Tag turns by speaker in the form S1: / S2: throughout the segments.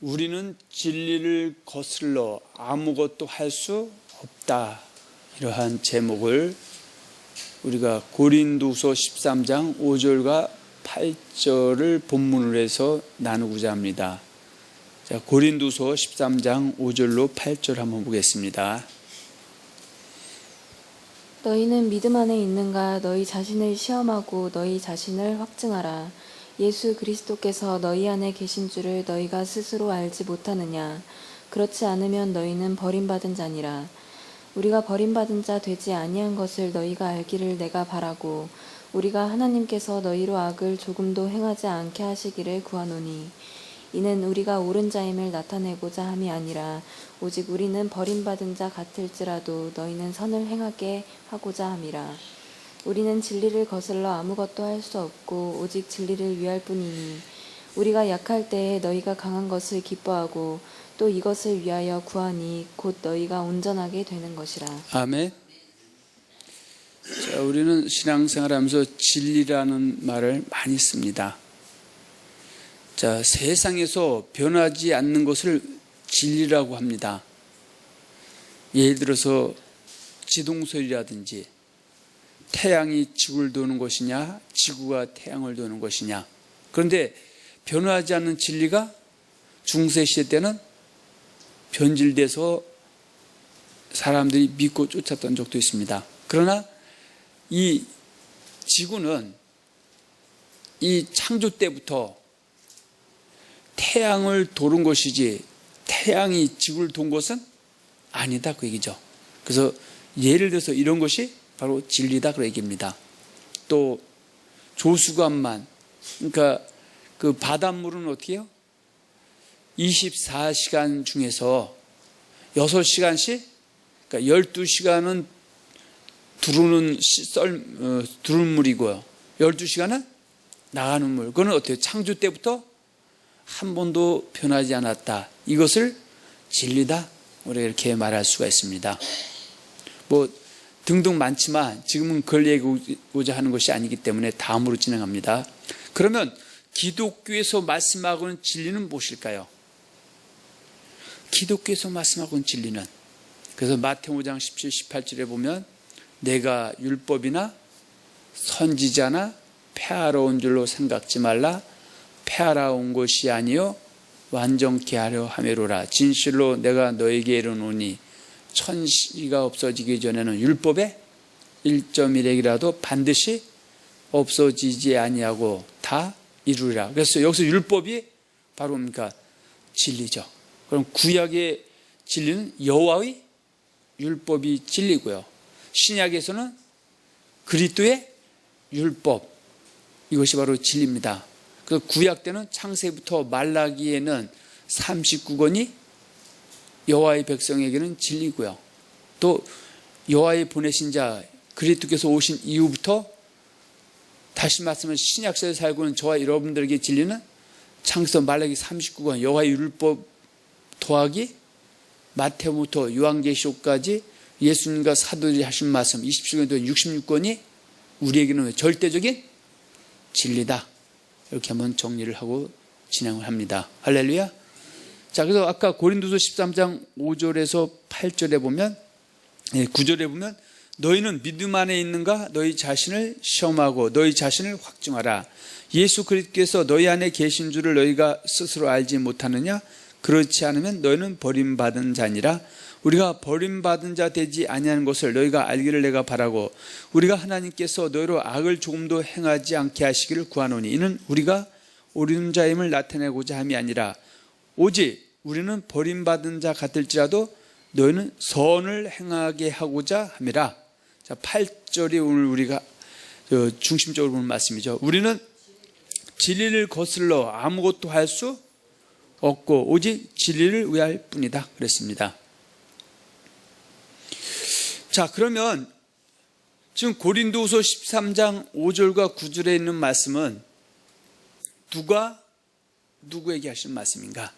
S1: 우리는 진리를 거슬러 아무것도 할 수 없다. 이러한 제목을 우리가 고린도서 13장 5절과 8절을 본문으로 해서 나누고자 합니다. 자, 고린도서 13장 5절로 8절 한번 보겠습니다.
S2: 너희는 믿음 안에 있는가? 너희 자신을 시험하고 너희 자신을 확증하라. 예수 그리스도께서 너희 안에 계신 줄을 너희가 스스로 알지 못하느냐? 그렇지 않으면 너희는 버림받은 자니라. 우리가 버림받은 자 되지 아니한 것을 너희가 알기를 내가 바라고, 우리가 하나님께서 너희로 악을 조금도 행하지 않게 하시기를 구하노니, 이는 우리가 옳은 자임을 나타내고자 함이 아니라 오직 우리는 버림받은 자 같을지라도 너희는 선을 행하게 하고자 함이라. 우리는 진리를 거슬러 아무것도 할 수 없고 오직 진리를 위할 뿐이니, 우리가 약할 때에 너희가 강한 것을 기뻐하고 또 이것을 위하여 구하니 곧 너희가 온전하게 되는 것이라.
S1: 아멘. 자, 우리는 신앙생활하면서 진리라는 말을 많이 씁니다. 자, 세상에서 변하지 않는 것을 진리라고 합니다. 예를 들어서 지동설이라든지 태양이 지구를 도는 것이냐, 지구가 태양을 도는 것이냐. 그런데 변하지 않는 진리가 중세시대 때는 변질돼서 사람들이 믿고 쫓았던 적도 있습니다. 그러나 이 지구는 이 창조 때부터 태양을 도는 것이지 태양이 지구를 돈 것은 아니다, 그 얘기죠. 그래서 예를 들어서 이런 것이 바로 진리다, 그 얘기입니다. 또 조수관만, 그러니까 그 바닷물은 어떻게 해요? 24시간 중에서 6시간씩, 그러니까 12시간은 들어오는 들어오는 물이고요, 12시간은 나가는 물. 그거는 어때요? 창조 때부터 한 번도 변하지 않았다. 이것을 진리다, 우리가 이렇게 말할 수가 있습니다. 뭐 등등 많지만 지금은 그걸 얘기하고자 하는 것이 아니기 때문에 다음으로 진행합니다. 그러면 기독교에서 말씀하고 있는 진리는 무엇일까요? 기독교에서 말씀하고 있는 진리는, 그래서 마태복음 5장 17, 18절에 보면 내가 율법이나 선지자나 폐하러 온 줄로 생각지 말라. 폐하러 온 것이 아니요 완전케 하려 함이로라. 진실로 내가 너에게 이르노니 천시가 없어지기 전에는 율법의 1.1핵이라도 반드시 없어지지 아니하고 다 이루리라. 그래서 여기서 율법이 바로 뭡니까? 진리죠. 그럼 구약의 진리는 여호와의 율법이 진리고요, 신약에서는 그리스도의 율법, 이것이 바로 진리입니다. 그 구약 때는 창세부터 말라기에는 39권이 여호와의 백성에게는 진리고요, 또 여호와의 보내신 자 그리스도께서 오신 이후부터 다시 말씀은 신약시대에 살고 있는 저와 여러분들에게 진리는 창세부터 말라기 39권 여호와의 율법 더하기 마태복음부터 요한계시록까지 예수님과 사도들이 하신 말씀 27권 동안 66권이 우리에게는 절대적인 진리다. 이렇게 한번 정리를 하고 진행을 합니다. 할렐루야. 자, 그래서 아까 고린도서 13장 5절에서 8절에 보면, 9절에 보면 너희는 믿음 안에 있는가? 너희 자신을 시험하고 너희 자신을 확증하라. 예수 그리스도께서 너희 안에 계신 줄을 너희가 스스로 알지 못하느냐? 그렇지 않으면 너희는 버림받은 자니라. 우리가 버림받은 자 되지 아니하는 것을 너희가 알기를 내가 바라고, 우리가 하나님께서 너희로 악을 조금도 행하지 않게 하시기를 구하노니, 이는 우리가 옳은 자임을 나타내고자 함이 아니라 오직 우리는 버림받은 자 같을지라도 너희는 선을 행하게 하고자 함이라. 자, 8절이 오늘 우리가 중심적으로 보는 말씀이죠. 우리는 진리를 거슬러 아무것도 할 수 없고 오직 진리를 위할 뿐이다, 그랬습니다. 자, 그러면 지금 고린도후서 13장 5절과 9절에 있는 말씀은 누가 누구에게 하신 말씀인가?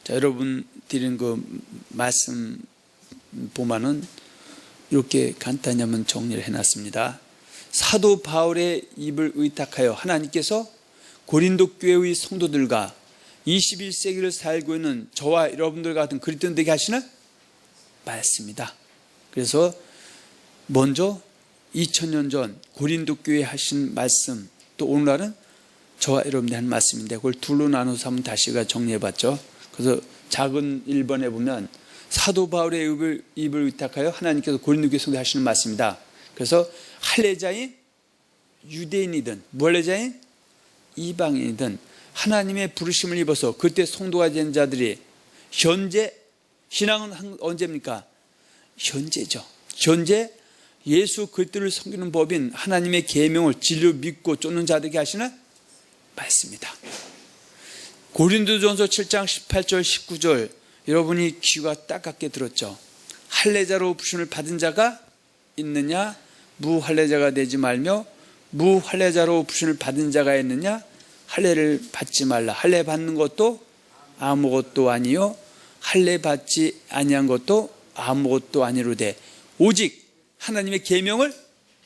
S1: 자, 여러분 드린 그 말씀 보면은 이렇게 간단히 한번 정리를 해놨습니다. 사도 바울의 입을 의탁하여 하나님께서 고린도 교회의 성도들과 21세기를 살고 있는 저와 여러분들 같은 그리스도인들에게 하시는 말씀이다. 그래서 먼저 2000년 전 고린도 교회에 하신 말씀, 또 오늘날은 저와 여러분들이 하는 말씀인데 그걸 둘로 나눠서 한번 다시가 정리해봤죠. 그래서 작은 1번에 보면 사도 바울의 입을 위탁하여 하나님께서 고린도 교회 성도에 하시는 말씀이다. 그래서 할례자인 유대인이든 무할례자인 이방인이든 하나님의 부르심을 입어서 그때 성도가 된 자들이 현재, 신앙은 언제입니까? 현재죠. 현재 예수 그리스도를 섬기는 법인 하나님의 계명을 진리로 믿고 쫓는 자들에게 하시는 말씀이다. 고린도전서 7장 18절 19절 여러분이 귀가 따갑게 들었죠. 할례자로 부름을 받은 자가 있느냐 무할례자가 되지 말며 무할례자로 부름을 받은 자가 있느냐 할례를 받지 말라. 할례 받는 것도 아무것도 아니요 할례 받지 아니한 것도 아무것도 아니로되 오직 하나님의 계명을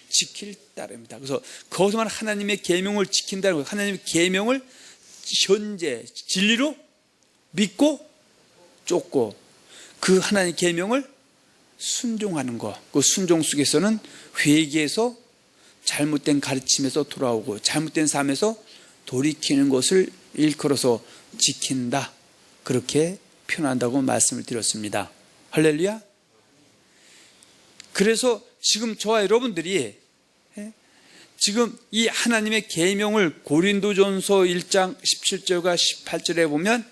S1: 지킬 따름이다. 그래서 거기서만 하나님의 계명을 지킨다는 거예요. 하나님의 계명을 현재 진리로 믿고 쫓고 그 하나님의 계명을 순종하는 것. 그 순종 속에서는 회개에서 잘못된 가르침에서 돌아오고 잘못된 삶에서 돌이키는 것을 일컬어서 지킨다. 그렇게 표현한다고 말씀을 드렸습니다. 할렐루야. 그래서 지금 저와 여러분들이 지금 이 하나님의 계명을 고린도전서 1장 17절과 18절에 보면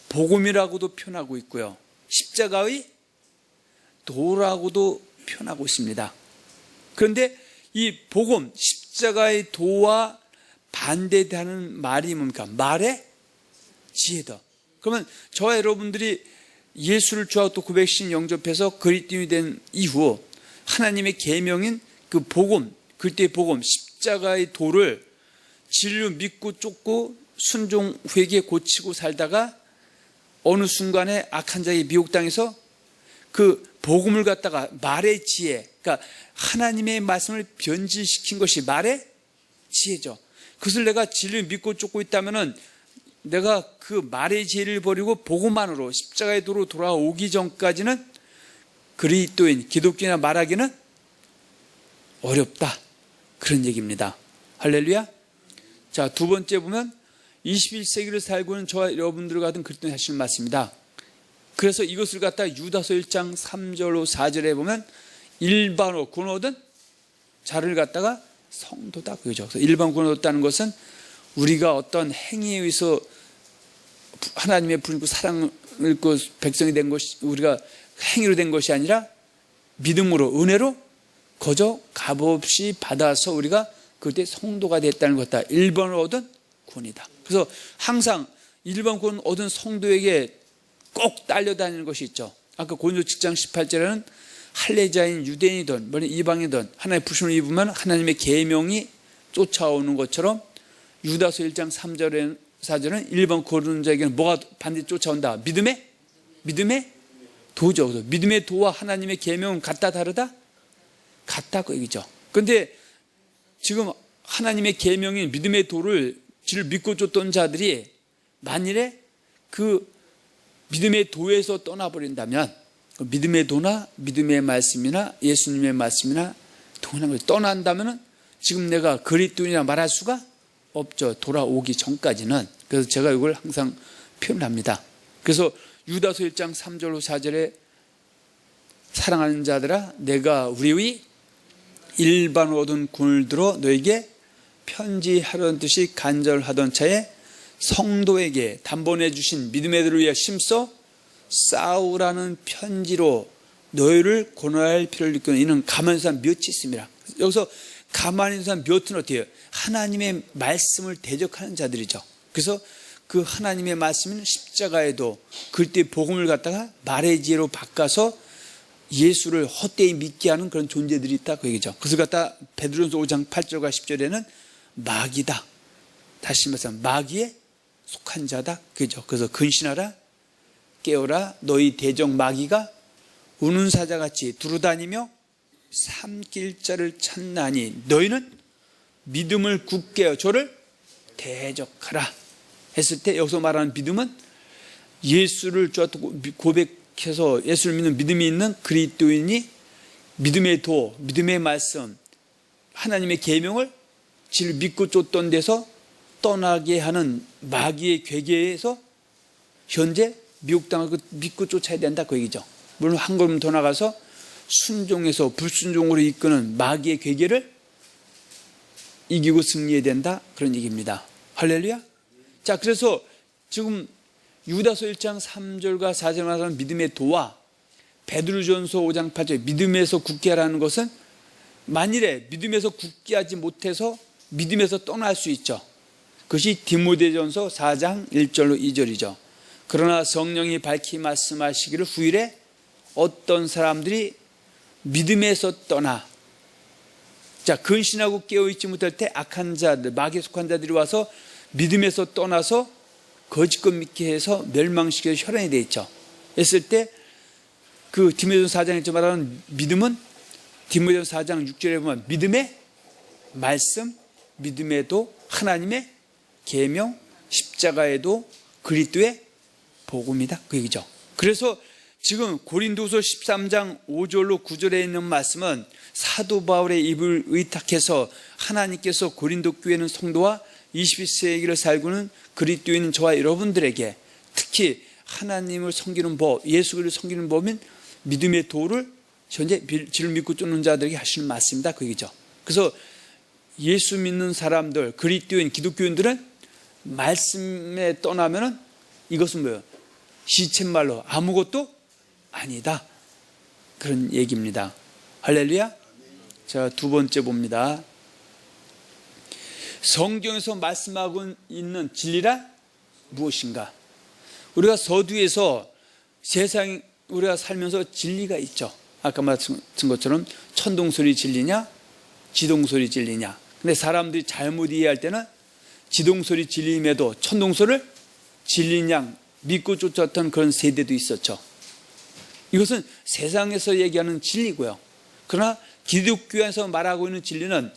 S1: 복음이라고도 표현하고 있고요. 십자가의 도라고도 표현하고 있습니다. 그런데 이 복음, 십자가의 도와 반대되는 말이 뭡니까? 말의 지혜다. 그러면 저와 여러분들이 예수를 주하고 또 고백신 영접해서 그리스도인이 된 이후 하나님의 계명인 그 복음, 그때의 복음, 십자가의 도를 진리로 믿고 쫓고 순종 회개 고치고 살다가 어느 순간에 악한 자에게 미혹당해서 그 복음을 갖다가 말의 지혜, 그러니까 하나님의 말씀을 변질시킨 것이 말의 지혜죠. 그것을 내가 진리를 믿고 쫓고 있다면은 내가 그 말의 지혜를 버리고 복음만으로 십자가의 도로 돌아오기 전까지는 그리스도인, 기독교나 말하기는 어렵다. 그런 얘기입니다. 할렐루야. 자, 두 번째 보면 21세기를 살고 있는 저와 여러분들 같은 그리스도인 하시는 말씀입니다. 그래서 이것을 갖다 유다서 1장 3절로 4절에 보면 일반어 구원 얻은 자를 갖다가 성도다. 그죠? 일반 구원 얻었다는 것은 우리가 어떤 행위에 의해서 하나님의 부르고 사랑을 입고 백성이 된 것이 우리가 행위로 된 것이 아니라 믿음으로 은혜로 거저 값없이 받아서 우리가 그때 성도가 됐다는 것이다. 일반을 얻은 구원이다. 그래서 항상 일반 구원 얻은 성도에게 꼭 딸려다니는 것이 있죠. 아까 고린도 7장 18절에는 할례자인 유대인이든 이방이든 하나님의 부르심을 입으면 하나님의 계명이 쫓아오는 것처럼 유다서 1장 3절에 4절은 일반 구원 자에게는 뭐가 반드시 쫓아온다? 믿음의 도죠. 믿음의 도와 하나님의 계명은 같다 다르다? 같다 그 얘기죠. 그런데 지금 하나님의 계명인 믿음의 도를 믿고 쫓던 자들이 만일에 그 믿음의 도에서 떠나버린다면 그 믿음의 도나 믿음의 말씀이나 예수님의 말씀이나 동일한 걸 떠난다면 지금 내가 그리스도인이라 말할 수가 없죠. 돌아오기 전까지는. 그래서 제가 이걸 항상 표현합니다. 그래서 유다서 1장 3절로 4절에 사랑하는 자들아 내가 우리의 일반 얻은 군을 들어 너에게 편지하려는 뜻이 간절하던 차에 성도에게 단번에 주신 믿음의 들을 위해 심써 싸우라는 편지로 너희를 권할 필요를 느끼는 이는 가만히 있는 사람 몇이 있습니다. 여기서 가만히 있는 사람 몇은 어떻게 해요? 하나님의 말씀을 대적하는 자들이죠. 그래서 그 하나님의 말씀은 십자가에도 그때 복음을 갖다가 말의 지혜로 바꿔서 예수를 헛되이 믿게 하는 그런 존재들이 있다 그 얘기죠. 그래서 갖다 베드로전서 5장 8절과 10절에는 마귀다. 다시 말해서 마귀에 속한 자다 그죠. 그래서 근신하라 깨어라 너희 대적 마귀가 우는 사자같이 두루다니며 삼킬 자를 찾나니 너희는 믿음을 굳게 하여 저를 대적하라. 했을 때 여기서 말하는 믿음은 예수를 고백해서 예수를 믿는 믿음이 있는 그리스도인이 믿음의 도, 믿음의 말씀, 하나님의 계명을 진리를 믿고 쫓던 데서 떠나게 하는 마귀의 괴계에서 현재 미혹당하고 믿고 쫓아야 된다 그 얘기죠. 물론 한 걸음 더 나가서 순종에서 불순종으로 이끄는 마귀의 괴계를 이기고 승리해야 된다 그런 얘기입니다. 할렐루야. 자, 그래서 지금 유다서 1장 3절과 4절에 말하는 믿음의 도와 베드로전서 5장 8절 믿음에서 굳게 하라는 것은 만일에 믿음에서 굳게 하지 못해서 믿음에서 떠날 수 있죠. 그것이 디모데전서 4장 1절로 2절이죠. 그러나 성령이 밝히 말씀하시기를 후일에 어떤 사람들이 믿음에서 떠나, 자, 근신하고 깨어있지 못할 때 악한 자들, 마귀에 속한 자들이 와서 믿음에서 떠나서 거짓것 믿게 해서 멸망시켜서 혈안이 되어 있죠. 했을 때 그 디모데전서 4장 1절 말하는 믿음은 디모데전서 4장 6절에 보면 믿음의 말씀, 믿음의 도, 하나님의 계명, 십자가의 도, 그리스도의 복음이다 그 얘기죠. 그래서 지금 고린도서 13장 5절로 9절에 있는 말씀은 사도 바울의 입을 의탁해서 하나님께서 고린도 교회는 성도와 21세기를 살고는 그리스도인 저와 여러분들에게 특히 하나님을 섬기는 법, 예수 그리스도를 섬기는 법인 믿음의 도를 현재 진리를 믿고 쫓는 자들에게 하시는 말씀이다 그 얘기죠. 그래서 예수 믿는 사람들, 그리스도인, 기독교인들은 말씀에 떠나면은 이것은 뭐예요? 시쳇말로 아무것도 아니다 그런 얘기입니다. 할렐루야. 자, 두 번째 봅니다. 성경에서 말씀하고 있는 진리란 무엇인가? 우리가 서두에서 세상 우리가 살면서 진리가 있죠. 아까 말씀 것처럼 천동설이 진리냐 지동설이 진리냐. 근데 사람들이 잘못 이해할 때는 지동설이 진리임에도 천동설을 진리인 양 믿고 쫓았던 그런 세대도 있었죠. 이것은 세상에서 얘기하는 진리고요. 그러나 기독교에서 말하고 있는 진리는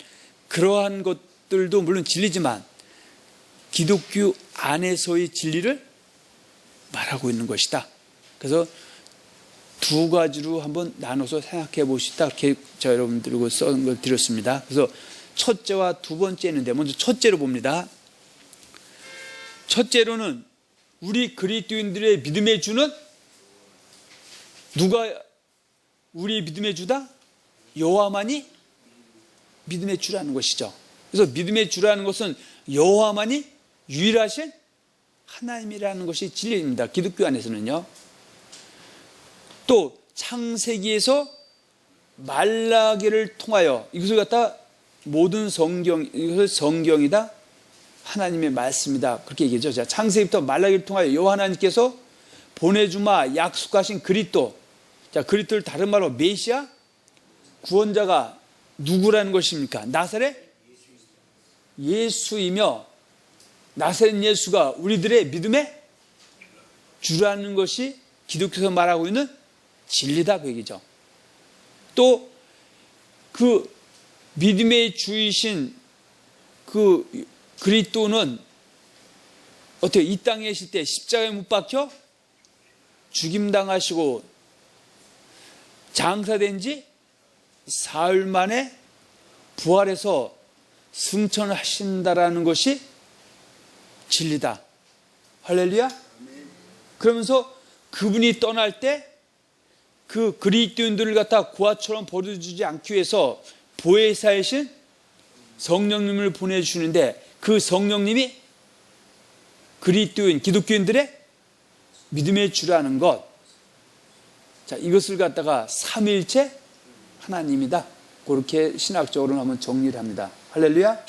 S1: 그러한 것들도 물론 진리지만 기독교 안에서의 진리를 말하고 있는 것이다. 그래서 두 가지로 한번 나눠서 생각해 보시다. 이렇게 저 여러분들과 써는 걸 드렸습니다. 그래서 첫째와 두 번째 있는데 먼저 첫째로 봅니다. 첫째로는 우리 그리스도인들의 믿음의 주는 누가 우리 믿음의 주다? 여호와만이 믿음의 주라는 것이죠. 그래서 믿음의 주라는 것은 여호와만이 유일하신 하나님이라는 것이 진리입니다. 기독교 안에서는요. 또 창세기에서 말라기를 통하여 이것을 갖다 모든 이것을 성경이다, 하나님의 말씀이다 그렇게 얘기하죠. 자, 창세기부터 말라기를 통하여 여호와 하나님께서 보내주마 약속하신 그리스도. 자, 그리스도를 다른 말로 메시아 구원자가 누구라는 것입니까? 나사렛 예수이며 나사렛 예수가 우리들의 믿음의 주라는 것이 기독교에서 말하고 있는 진리다 그 얘기죠. 또 그 믿음의 주이신 그 그리스도는 어떻게 이 땅에 계실 때 십자가에 못 박혀 죽임당하시고 장사된 지 사흘 만에 부활해서 승천하신다라는 것이 진리다. 할렐루야. 그러면서 그분이 떠날 때 그 그리스도인들을 갖다 고아처럼 버려주지 않기 위해서 보혜사이신 성령님을 보내주시는데 그 성령님이 그리스도인 기독교인들의 믿음의 주라는 것. 자, 이것을 갖다가 삼위일체 하나님이다. 그렇게 신학적으로 한번 정리를 합니다. 할렐루야.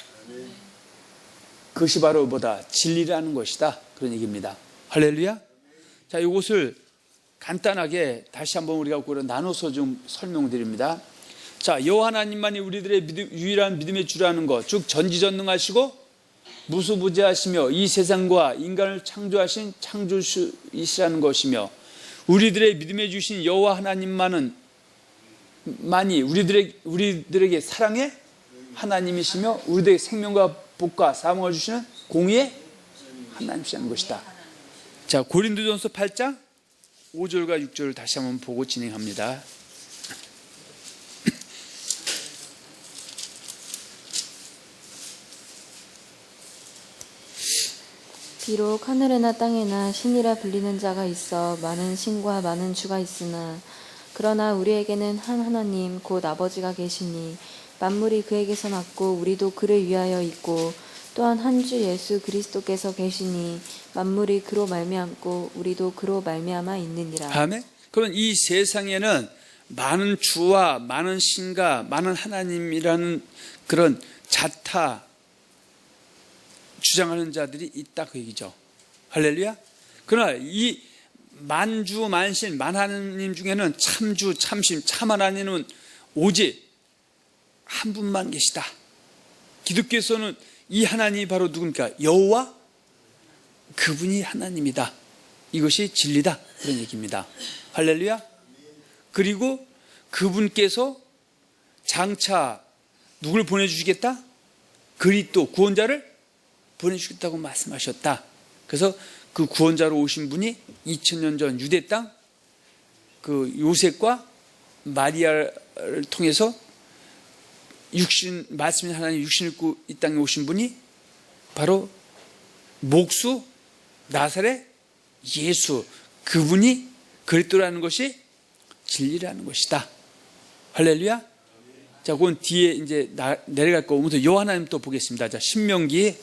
S1: 그것이 바로 뭐다? 진리라는 것이다. 그런 얘기입니다. 할렐루야. 자, 이것을 간단하게 다시 한번 우리가 나눠서 좀 설명드립니다. 자, 여호와 하나님만이 우리들의 유일한 믿음의 주라는 것, 즉 전지전능하시고 무수부재하시며 이 세상과 인간을 창조하신 창조주이시라는 것이며 우리들의 믿음의 주신 여호와 하나님만이 우리들에게 사랑의 하나님이시며 우리들에게 생명과 복과 사망을 주시는 공의의 하나님이 하는 것이다. 자, 고린도전서 8장 5절과 6절을 다시 한번 보고 진행합니다.
S2: 비록 하늘에나 땅에나 신이라 불리는 자가 있어 많은 신과 많은 주가 있으나 그러나 우리에게는 한 하나님 곧 아버지가 계시니 만물이 그에게서 났고 우리도 그를 위하여 있고 또한 한 주 예수 그리스도께서 계시니 만물이 그로 말미암고 우리도 그로 말미암아 있느니라.
S1: 아멘. 그러면 이 세상에는 많은 주와 많은 신과 많은 하나님이라는 그런 자타 주장하는 자들이 있다 그 얘기죠. 할렐루야. 그러나 이 만주 만신 만하나님 중에는 참주 참신 참 하나님은 오직 한 분만 계시다. 기독교에서는 이 하나님이 바로 누굽니까? 여호와, 그분이 하나님이다. 이것이 진리다 그런 얘기입니다. 할렐루야. 그리고 그분께서 장차 누굴 보내주시겠다? 그리스도 구원자를 보내주겠다고 말씀하셨다. 그래서 그 구원자로 오신 분이 2000년 전 유대 땅 그 요셉과 마리아를 통해서 말씀인 하나님 육신을 입고 이 땅에 오신 분이 바로 목수 나사렛 예수, 그분이 그리스도라는 것이 진리라는 것이다. 할렐루야. 자, 그건 뒤에 이제 내려갈 거 오면서 요 하나님 또 보겠습니다. 자, 신명기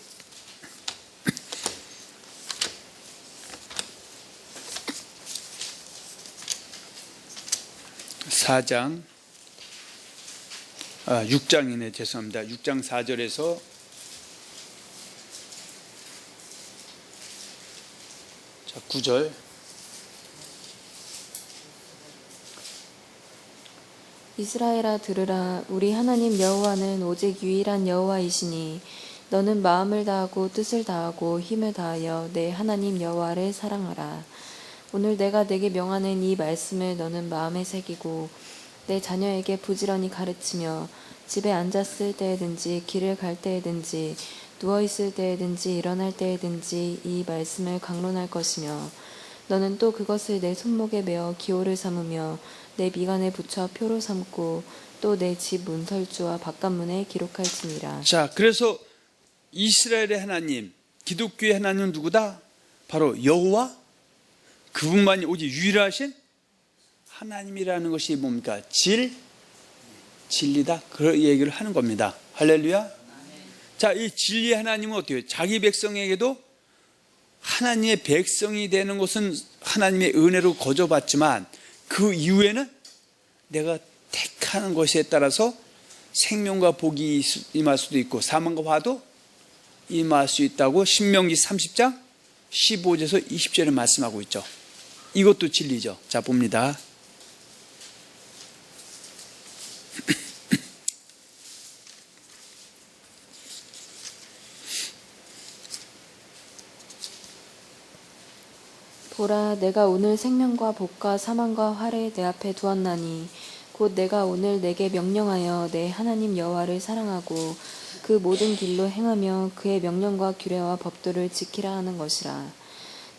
S1: 4장 6장이네 죄송합니다. 6장 4절에서 자 9절
S2: 이스라엘아 들으라. 우리 하나님 여호와는 오직 유일한 여호와이시니 너는 마음을 다하고 뜻을 다하고 힘을 다하여 내 하나님 여호와를 사랑하라. 오늘 내가 내게 명하는 이 말씀을 너는 마음에 새기고 내 자녀에게 부지런히 가르치며 집에 앉았을 때에든지 길을 갈 때에든지 누워있을 때에든지 일어날 때에든지 이 말씀을 강론할 것이며 너는 또 그것을 내 손목에 메어 기호를 삼으며 내 미간에 붙여 표로 삼고 또 내 집 문설주와 바깥문에 기록할지니라.
S1: 자, 그래서 이스라엘의 하나님, 기독교의 하나님은 누구다? 바로 여호와, 그분만이 오직 유일하신 하나님이라는 것이 뭡니까? 진리다. 그런 얘기를 하는 겁니다. 할렐루야. 자, 이 진리의 하나님은 어때요? 자기 백성에게도 하나님의 백성이 되는 것은 하나님의 은혜로 거저받지만 그 이후에는 내가 택하는 것에 따라서 생명과 복이 임할 수도 있고 사망과 화도 임할 수 있다고 신명기 30장 15절에서 20절에 말씀하고 있죠. 이것도 진리죠. 자, 봅니다.
S2: 보라, 내가 오늘 생명과 복과 사망과 화를 내 앞에 두었나니 곧 내가 오늘 내게 명령하여 내 하나님 여호와를 사랑하고 그 모든 길로 행하며 그의 명령과 규례와 법도를 지키라 하는 것이라.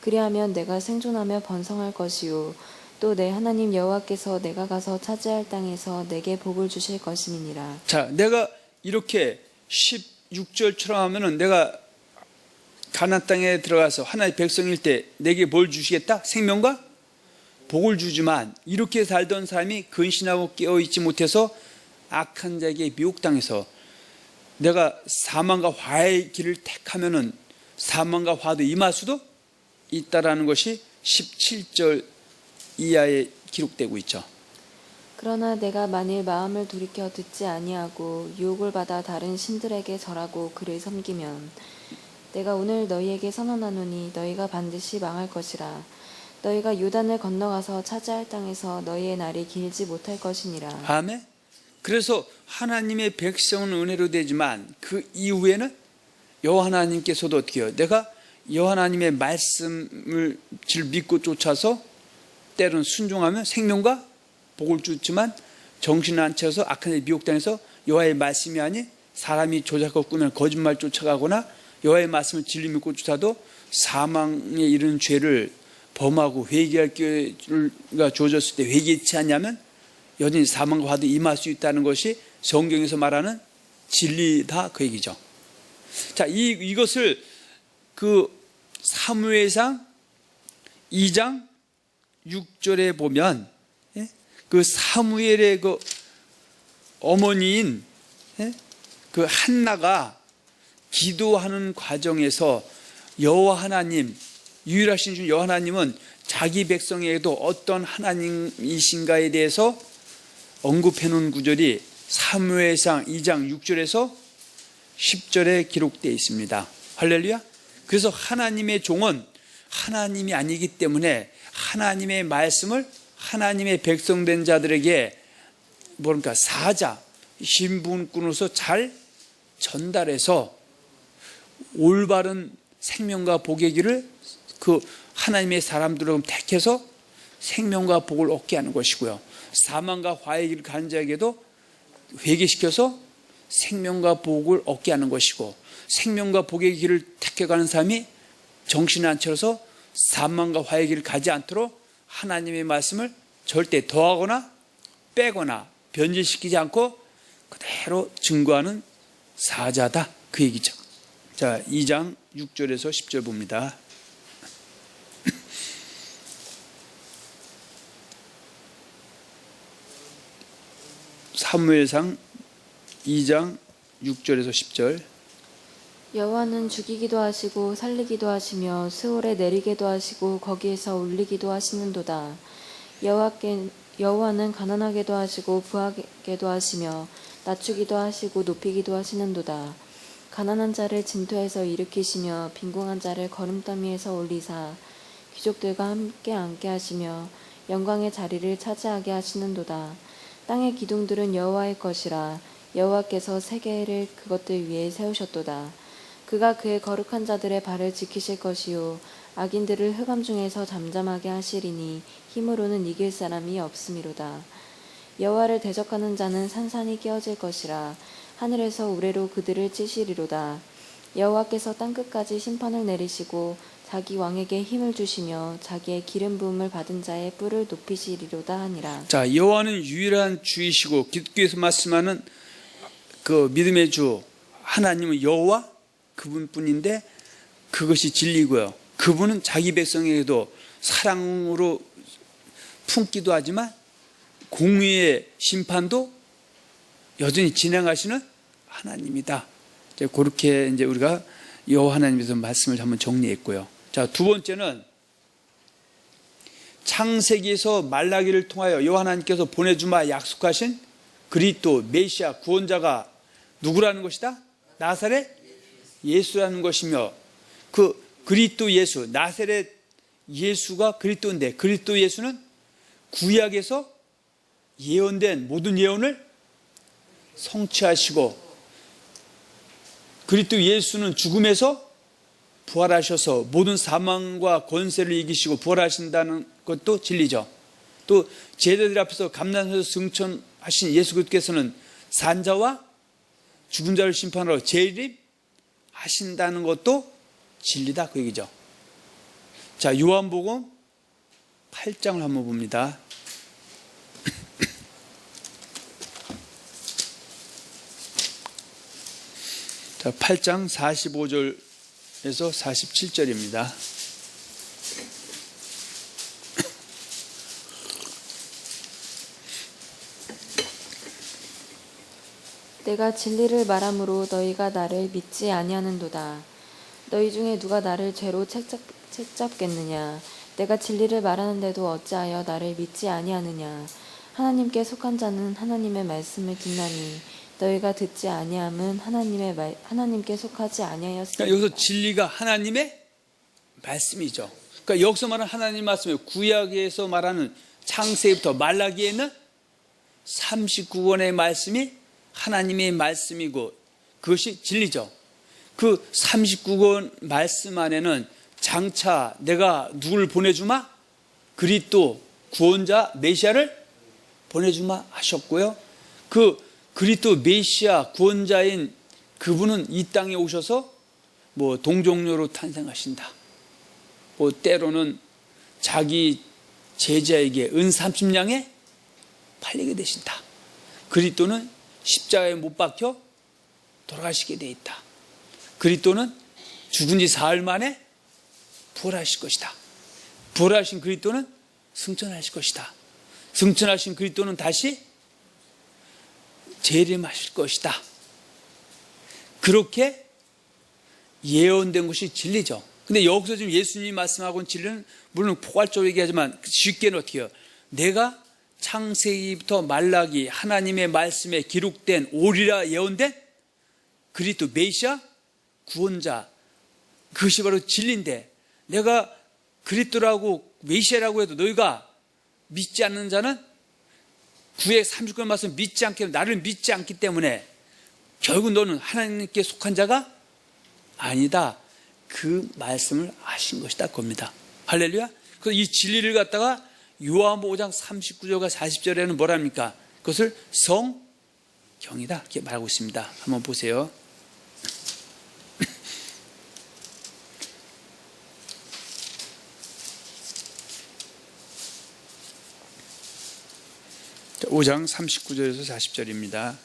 S2: 그리하면 내가 생존하며 번성할 것이요 또 내 하나님 여호와께서 내가 가서 차지할 땅에서 내게 복을 주실 것임이니라.
S1: 자, 내가 이렇게 16절처럼 하면은 내가 가나안 땅에 들어가서 하나님의 백성일 때 내게 뭘 주시겠다? 생명과 복을 주지만 이렇게 살던 사람이 근신하고 깨어있지 못해서 악한 자에게 미혹당해서 내가 사망과 화의 길을 택하면은 사망과 화도 임할 수도 있다라는 것이 17절 이하에 기록되고 있죠.
S2: 그러나 내가 만일 마음을 돌이켜 듣지 아니하고 유혹을 받아 다른 신들에게 절하고 그를 섬기면 내가 오늘 너희에게 선언하노니 너희가 반드시 망할 것이라. 너희가 요단을 건너가서 차지할 땅에서 너희의 날이 길지 못할 것이니라.
S1: 아멘. 그래서 하나님의 백성은 은혜로 되지만 그 이후에는 여호와 하나님께서도 어떻게 해요? 내가 여호와 하나님의 말씀을 믿고 쫓아서 때로는 순종하면 생명과 복을 주지만 정신을 안 차려서 악한 데 미혹당해서 여호와의 말씀이 아닌 사람이 조작하고 꾸며 거짓말 쫓아가거나 여호와의 말씀을 진리 믿고 쫓아도 사망에 이르는 죄를 범하고 회개할 기회가 주어졌을 때 회개치 않냐면 여전히 사망과 화도 임할 수 있다는 것이 성경에서 말하는 진리다 그 얘기죠. 자, 이것을 그 사무엘상 2장 6절에 보면 그 사무엘의 그 어머니인 그 한나가 기도하는 과정에서 여호와 하나님, 유일하신 주 여호와 하나님은 자기 백성에게도 어떤 하나님이신가에 대해서 언급해 놓은 구절이 사무엘상 2장 6절에서 10절에 기록되어 있습니다. 할렐루야. 그래서 하나님의 종은 하나님이 아니기 때문에 하나님의 말씀을 하나님의 백성된 자들에게 뭐랄까 사자, 신분꾼으로서 잘 전달해서 올바른 생명과 복의 길을 그 하나님의 사람들을 택해서 생명과 복을 얻게 하는 것이고요. 사망과 화의 길을 가는 자에게도 회개시켜서 생명과 복을 얻게 하는 것이고, 생명과 복의 길을 택해가는 사람이 정신을 안 차려서 사망과 화의 길을 가지 않도록 하나님의 말씀을 절대 더하거나 빼거나 변질시키지 않고 그대로 증거하는 사자다 그 얘기죠. 자, 2장 6절에서 10절 봅니다. 사무엘상 2장 6절에서 10절.
S2: 여호와는 죽이기도 하시고 살리기도 하시며 스올에 내리게도 하시고 거기에서 올리기도 하시는도다. 여호와는 가난하게도 하시고 부하게도 하시며 낮추기도 하시고 높이기도 하시는도다. 가난한 자를 진토에서 일으키시며 빈궁한 자를 거름더미에서 올리사 귀족들과 함께 앉게 하시며 영광의 자리를 차지하게 하시는도다. 땅의 기둥들은 여호와의 것이라. 여호와께서 세계를 그것들 위에 세우셨도다. 그가 그의 거룩한 자들의 발을 지키실 것이요 악인들을 흑암 중에서 잠잠하게 하시리니 힘으로는 이길 사람이 없음이로다. 여호와를 대적하는 자는 산산이 깨어질 것이라. 하늘에서 우레로 그들을 치시리로다. 여호와께서 땅끝까지 심판을 내리시고 자기 왕에게 힘을 주시며 자기의 기름 부음을 받은 자의 뿔을 높이시리로다 하니라.
S1: 자, 여호와는 유일한 주이시고 기독교에서 말씀하는 그 믿음의 주 하나님은 여호와 그분뿐인데 그것이 진리고요. 그분은 자기 백성에게도 사랑으로 품기도 하지만 공의의 심판도 여전히 진행하시는 하나님이다. 이제 그렇게 이제 우리가 여호와 하나님에서 말씀을 한번 정리했고요. 자, 두 번째는 창세기에서 말라기를 통하여 여호와 하나님께서 보내주마 약속하신 그리스도 메시아 구원자가 누구라는 것이다? 나사렛 예수라는 것이며 그 그리스도 예수 나사렛 예수가 그리스도인데 그리스도 예수는 구약에서 예언된 모든 예언을 성취하시고 그리스도 예수는 죽음에서 부활하셔서 모든 사망과 권세를 이기시고 부활하신다는 것도 진리죠. 또 제자들 앞에서 감난에서 승천하신 예수 그리스도께서는 산자와 죽은 자를 심판하러 재림하신다는 것도 진리다 그 얘기죠. 자, 요한복음 8장을 한번 봅니다. 자, 8장 45절에서 47절입니다.
S2: 내가 진리를 말함으로 너희가 나를 믿지 아니하는도다. 너희 중에 누가 나를 죄로 책잡겠느냐? 내가 진리를 말하는데도 어찌하여 나를 믿지 아니하느냐? 하나님께 속한 자는 하나님의 말씀을 듣나니 너희가 듣지 아니함은 하나님께 속하지 아니하였으니.
S1: 그러니까 여기서 진리가 하나님의 말씀이죠. 그러니까 여기서 말하는 하나님 말씀이 구약에서 말하는 창세기부터 말라기에는 39권의 말씀이 하나님의 말씀이고 그것이 진리죠. 그 39권 말씀 안에는 장차 내가 누구를 보내주마? 그리스도 구원자 메시아를 보내주마 하셨고요. 그 그리스도 메시아 구원자인 그분은 이 땅에 오셔서 뭐 동정녀로 탄생하신다. 뭐 때로는 자기 제자에게 은 30냥에 팔리게 되신다. 그리스도는 십자가에 못 박혀 돌아가시게 돼 있다. 그리스도는 죽은 지 사흘 만에 부활하실 것이다. 부활하신 그리스도는 승천하실 것이다. 승천하신 그리스도는 다시 재림하실 것이다. 그렇게 예언된 것이 진리죠. 근데 여기서 지금 예수님이 말씀하고는 진리는 물론 포괄적으로 얘기하지만 쉽게는 어떻게 해요? 내가 창세기부터 말라기 하나님의 말씀에 기록된 오리라 예언된 그리스도 메시아 구원자, 그것이 바로 진리인데, 내가 그리스도라고 메시아라고 해도 너희가 믿지 않는 자는 구약 30권 말씀 믿지 않기, 나를 믿지 않기 때문에 결국 너는 하나님께 속한 자가 아니다. 그 말씀을 하신 것이다 겁니다. 할렐루야. 그래서 이 진리를 갖다가 요한복음 5장 39절과 40절에는 뭐랍니까? 그것을 성경이다 이렇게 말하고 있습니다. 한번 보세요. 5장 39절에서 40절입니다.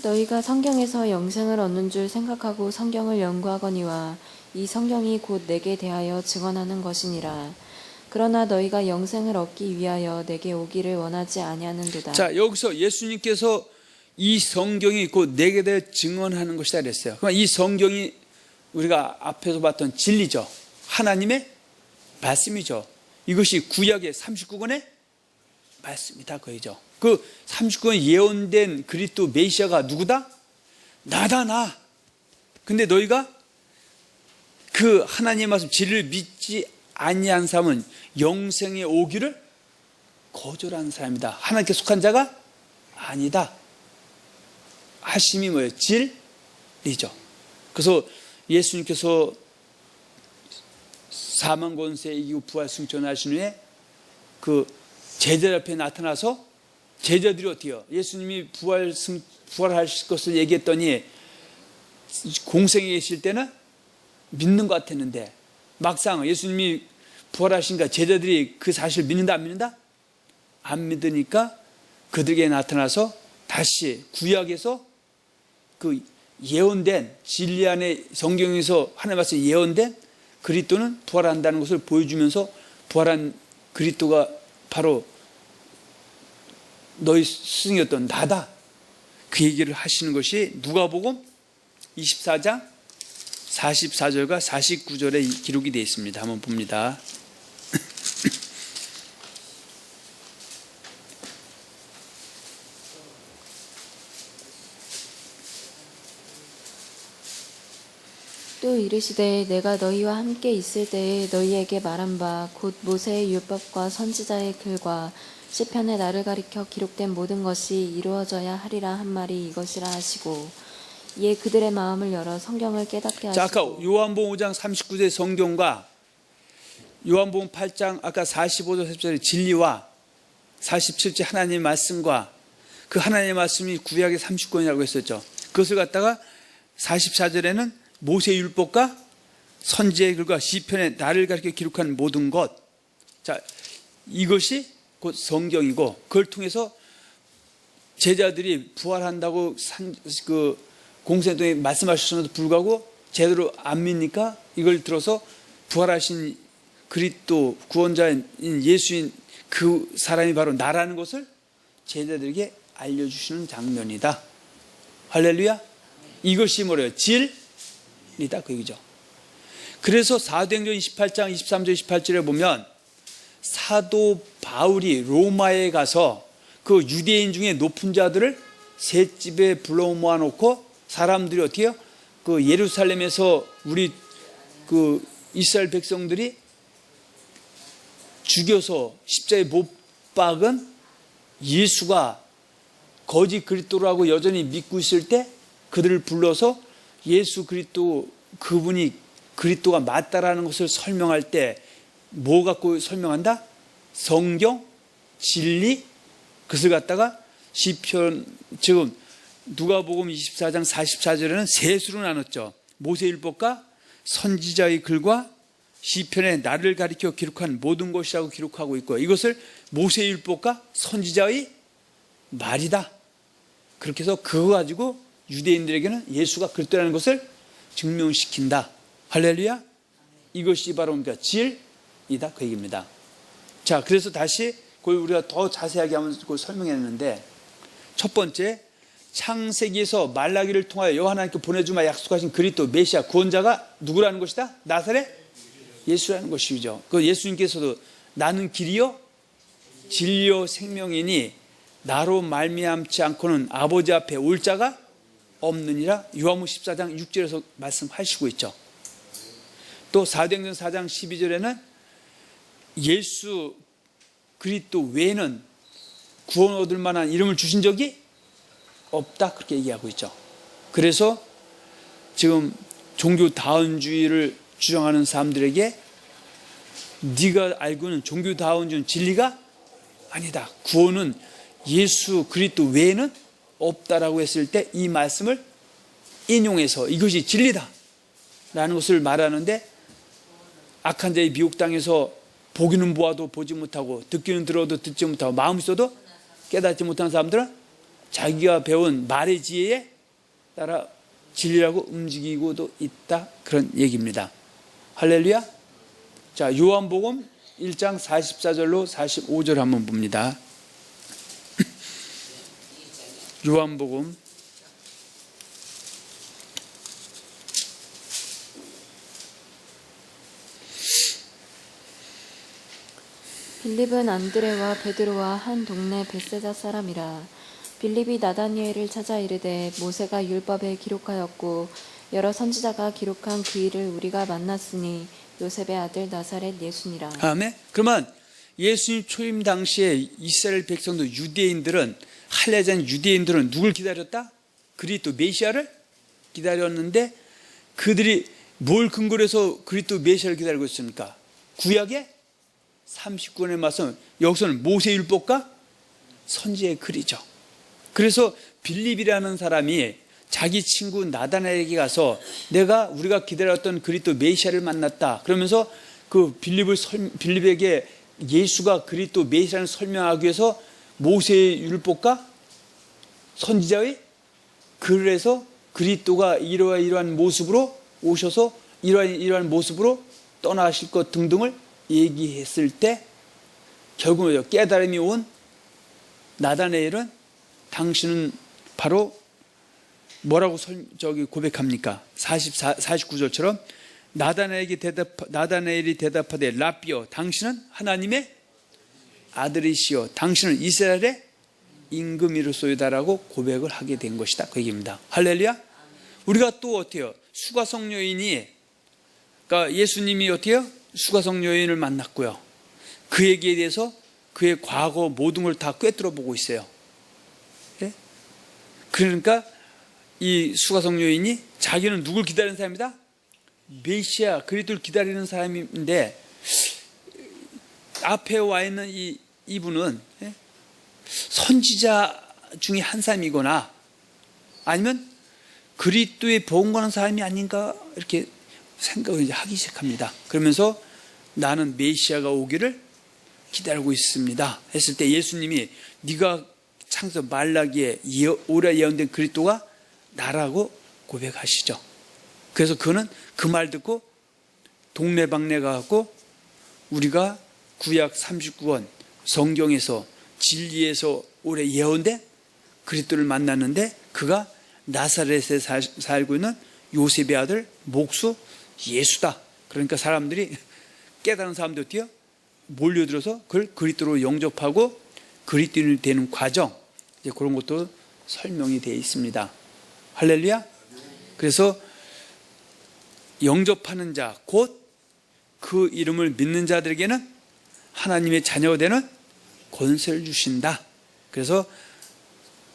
S2: 너희가 성경에서 영생을 얻는 줄 생각하고 성경을 연구하거니와 이 성경이 곧 내게 대하여 증언하는 것이니라. 그러나 너희가 영생을 얻기 위하여 내게 오기를 원하지 아니하는도다.
S1: 자, 여기서 예수님께서 이 성경이 곧 내게 대해 증언하는 것이다 그랬어요. 그러니까 이 성경이 우리가 앞에서 봤던 진리죠. 하나님의 말씀이죠. 이것이 구약의 39권의 말씀이다 그거죠. 그 39권 예언된 그리스도 메시아가 누구다? 나다, 나. 근데 너희가 그 하나님의 말씀 진리를 믿지 아니한 사람은 영생에 오기를 거절한 사람이다. 하나님께 속한 자가 아니다. 하심이 뭐예요? 진리죠. 그래서 예수님께서 사망 권세 이기고 부활 승천하신 후에 그 제자들 앞에 나타나서 제자들이 어떻게 해요? 예수님이 부활하실 것을 얘기했더니 공생에 계실 때는 믿는 것 같았는데 막상 예수님이 부활하신가 제자들이 그 사실을 믿는다 안 믿는다? 안 믿으니까 그들에게 나타나서 다시 구약에서 그 예언된 진리 안에 성경에서 하나님 말씀 예언된 그리스도는 부활한다는 것을 보여주면서 부활한 그리스도가 바로 너희 스승이었던 나다. 그 얘기를 하시는 것이 누가복음 24장 44절과 49절에 기록이 되어 있습니다. 한번 봅니다.
S2: 또 이르시되 내가 너희와 함께 있을 때에 너희에게 말한 바 곧 모세의 율법과 선지자의 글과 시편에 나를 가리켜 기록된 모든 것이 이루어져야 하리라 한 말이 이것이라 하시고 이에 그들의 마음을 열어 성경을 깨닫게 하시고.
S1: 자, 아까 요한복음 5장 39절 성경과 요한복음 8장 아까 45절 40절의 진리와 47절 하나님의 말씀과 그 하나님의 말씀이 구약의 30권이라고 했었죠. 그것을 갖다가 44절에는 모세의 율법과 선지자의 글과 시편에 나를 가리켜 기록한 모든 것. 자, 이것이 곧 성경이고 그걸 통해서 제자들이 부활한다고 그 공생동에 말씀하셨음에도 불구하고 제대로 안 믿니까 이걸 들어서 부활하신 그리스도 구원자인 예수인 그 사람이 바로 나라는 것을 제자들에게 알려주시는 장면이다. 할렐루야. 이것이 뭐래요? 진리다 그 얘기죠. 그래서 사도행전 28장 23절 28절에 보면 사도 바울이 로마에 가서 그 유대인 중에 높은 자들을 세 집에 불러 모아놓고 사람들이 어떻게 해요? 그 예루살렘에서 우리 그 이스라엘 백성들이 죽여서 십자가에 못 박은 예수가 거짓 그리스도라고 여전히 믿고 있을 때 그들을 불러서 예수 그리스도 그분이 그리스도가 맞다라는 것을 설명할 때 뭐 갖고 설명한다? 성경, 진리, 그것을 갖다가 시편 지금 누가복음 24장 44절에는 세 수로 나눴죠. 모세율법과 선지자의 글과 시편에 나를 가리켜 기록한 모든 것이라고 기록하고 있고, 이것을 모세율법과 선지자의 말이다. 그렇게 해서 그거 가지고 유대인들에게는 예수가 그리스도라는 것을 증명시킨다. 할렐루야. 이것이 바로 그러니까 진리이다, 그 얘기입니다. 자, 그래서 다시 그걸 우리가 더 자세하게 한번 설명했는데, 첫 번째, 창세기에서 말라기를 통하여 여호와 하나님께 보내주마 약속하신 그리스도 메시아 구원자가 누구라는 것이다? 나사렛 예수라는 것이죠. 그 예수님께서도 나는 길이요 진리요 생명이니 나로 말미암지 않고는 아버지 앞에 올 자가 없느니라. 요한복음 14장 6절에서 말씀하시고 있죠. 또 사도행전 4장 12절에는 예수 그리스도 외에는 구원 얻을 만한 이름을 주신 적이 없다, 그렇게 얘기하고 있죠. 그래서 지금 종교 다원주의를 주장하는 사람들에게 네가 알고 있는 종교 다원주의는 진리가 아니다, 구원은 예수 그리스도 외에는 없다라고 했을 때 이 말씀을 인용해서 이것이 진리다 라는 것을 말하는데, 악한 자의 미혹 당해서 보기는 보아도 보지 못하고 듣기는 들어도 듣지 못하고 마음 있어도 깨닫지 못하는 사람들은 자기가 배운 말의 지혜에 따라 진리라고 움직이고도 있다, 그런 얘기입니다. 할렐루야. 자, 요한복음 1장 44절로 45절 한번 봅니다. 요한복음
S2: 빌립은 안드레와 베드로와 한 동네 벳세다 사람이라. 빌립이 나다니엘을 찾아 이르되 모세가 율법에 기록하였고 여러 선지자가 기록한 그 일을 우리가 만났으니 요셉의 아들 나사렛 예수니라.
S1: 아멘. 그러면 예수님 초임 당시에 이스라엘 백성들, 유대인들은, 할례자인 유대인들은 누굴 기다렸다? 그리스도 메시아를 기다렸는데, 그들이 뭘 근거로 해서 그리스도 메시아를 기다리고 있습니까? 구약의 39권의 말씀, 여기서는 모세율법과 선지의 글이죠. 그래서 빌립이라는 사람이 자기 친구 나다나엘에게 가서 우리가 기다렸던 그리스도 메시아를 만났다, 그러면서 그 빌립에게 예수가 그리스도 메시아를 설명하기 위해서 모세의 율법과 선지자의 글을 해서 그리스도가 이러한 모습으로 오셔서 이러한 모습으로 떠나실 것 등등을 얘기했을 때, 결국은 깨달음이 온 나다나엘은 당신은 바로 뭐라고 고백합니까? 49절처럼 나다나엘이 대답하되 라비여, 당신은 하나님의 아들이시여 당신은 이스라엘의 임금이로소이다라고 고백을 하게 된 것이다, 그 얘기입니다. 할렐루야. 우리가 또 어때요? 수가성 여인이, 그러니까 예수님이 어때요? 수가성 여인을 만났고요, 그 얘기에 대해서 그의 과거 모든 걸 다 꿰뚫어 보고 있어요. 예? 그러니까 이 수가성 여인이 자기는 누굴 기다리는 사람이다? 메시아 그리스도를 기다리는 사람인데, 앞에 와 있는 이분은 선지자 중에 한 사람이거나 아니면 그리스도에 복음하는 사람이 아닌가, 이렇게 생각을 이제 하기 시작합니다. 그러면서 나는 메시아가 오기를 기다리고 있습니다 했을 때, 예수님이 네가 창세기 말라기에 오래 예언된 그리스도가 나라고 고백하시죠. 그래서 그는 그 말 듣고 동네방네 가고, 우리가 구약 39권 성경에서 진리에서 오래 예언된 그리스도를 만났는데, 그가 나사렛에 살고 있는 요셉의 아들 목수 예수다. 그러니까 사람들이, 깨달은 사람들 어때요? 몰려들어서 그걸 그리스도로 영접하고 그리스도인이 되는 과정, 이제 그런 것도 설명이 되어 있습니다. 할렐루야. 그래서 영접하는 자, 곧 그 이름을 믿는 자들에게는 하나님의 자녀가 되는 권세를 주신다. 그래서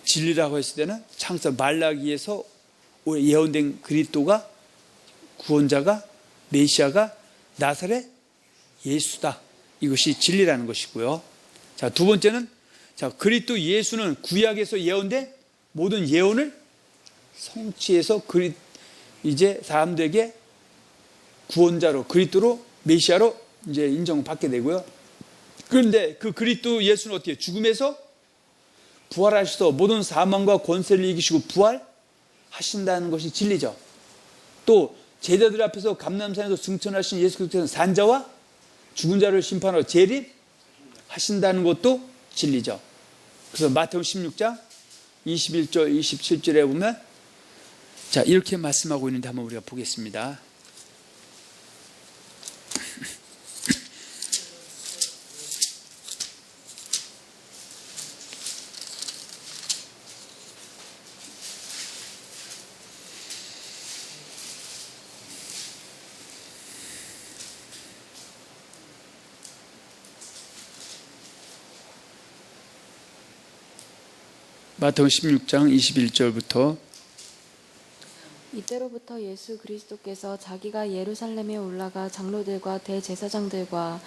S1: 진리라고 했을 때는 창세기 말라기에서 예언된 그리스도가, 구원자가, 메시아가 나사렛 예수다. 이것이 진리라는 것이고요. 자, 두 번째는, 자, 그리스도 예수는 구약에서 예언된 모든 예언을 성취해서 이제 사람들에게 구원자로, 그리스도로, 메시아로 이제 인정받게 되고요. 그런데 그 그리스도 예수는 어떻게 해요? 죽음에서 부활하셔서 모든 사망과 권세를 이기시고 부활하신다는 것이 진리죠. 또 제자들 앞에서 감람산에서 승천하신 예수 그리스도는 산자와 죽은 자를 심판하러 재림하신다는 것도 진리죠. 그래서 마태복음 16장 21절 27절에 보면 자, 이렇게 말씀하고 있는데 한번 우리가 보겠습니다. 마태복음 16장 21절부터
S2: 이때로부터 예수 그리스도께서 자기가 예루살렘에 올라가 장로들과 대제사장들과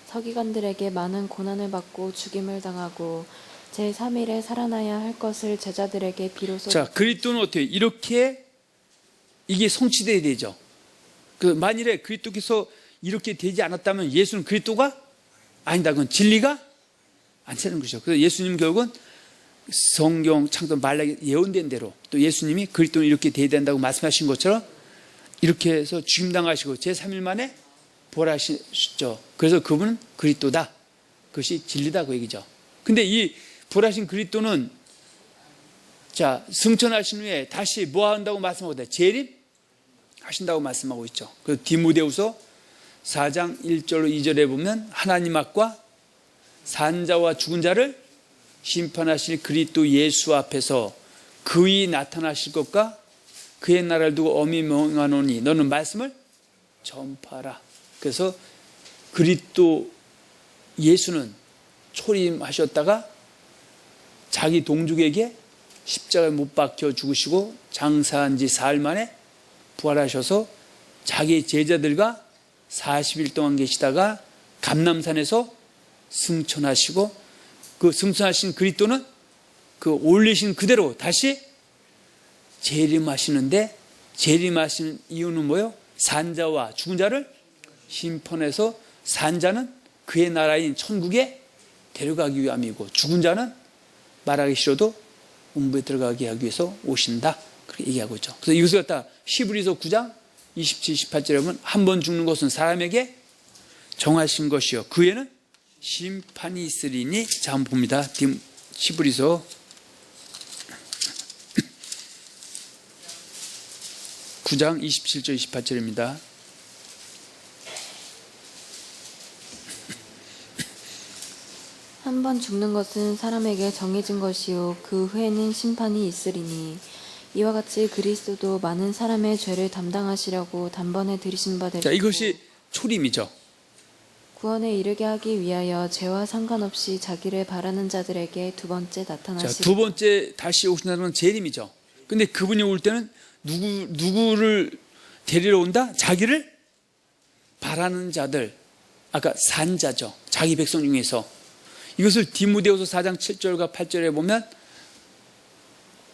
S2: 서기관들에게 많은 고난을 받고 죽임을 당하고 제3일에 살아나야 할 것을 제자들에게 비로소
S1: 자, 그리스도는 어떻게 이렇게 이게 성취돼야 되죠. 그 만일에 그리스도께서 이렇게 되지 않았다면 예수는 그리스도가 아니다. 그건 진리가 안 되는 것이죠. 그래서 예수님 결국은 성경 창조 말라기 예언된 대로 또 예수님이 그리스도는 이렇게 돼야 된다고 말씀하신 것처럼 이렇게 해서 죽임당하시고 제3일 만에 부활하셨죠. 그래서 그분은 그리스도다. 그것이 진리다 그 얘기죠. 근데 이 부활하신 그리스도는 자, 승천하신 후에 다시 뭐 한다고 말씀하고 있다? 재림하신다고 말씀하고 있죠. 그래서 디모데후서 4장 1절로 2절에 보면 하나님 앞과 산자와 죽은 자를 심판하실 그리스도 예수 앞에서 그의 나타나실 것과 그의 나라를 두고 엄히 명하노니 너는 말씀을 전파하라. 그래서 그리스도 예수는 초림하셨다가 자기 동족에게 십자가에 못 박혀 죽으시고 장사한 지 사흘 만에 부활하셔서 자기 제자들과 40일 동안 계시다가 감람산에서 승천하시고 그 승천하신 그리스도는 그 올리신 그대로 다시 재림하시는데 재림하신 이유는 뭐예요? 산자와 죽은 자를 심판해서 산자는 그의 나라인 천국에 데려가기 위함이고 죽은 자는 말하기 싫어도 음부에 들어가게 하기 위해서 오신다. 그렇게 얘기하고 있죠. 그래서 이것을 갖다 히브리서 9장 27, 28절에 보면 한 번 죽는 것은 사람에게 정하신 것이요 그에는 심판이 있으리니. 자, 한번 봅니다. 히브리서 9장 27절 28절입니다.
S2: 한 번 죽는 것은 사람에게 정해진 것이요 그 후에는 심판이 있으리니 이와 같이 그리스도도 많은 사람의 죄를 담당하시려고 단번에 들이신 바 되고
S1: 자, 이것이 초림이죠.
S2: 구원에 이르게 하기 위하여 죄와 상관없이 자기를 바라는 자들에게 두 번째
S1: 자,
S2: 나타나시리라.
S1: 두 번째 다시 오신다는 건 재림이죠. 근데 그분이 올 때는 누구를 데리러 온다? 자기를 바라는 자들. 아까 산자죠. 자기 백성 중에서. 이것을 디모데후서 4장 7절과 8절에 보면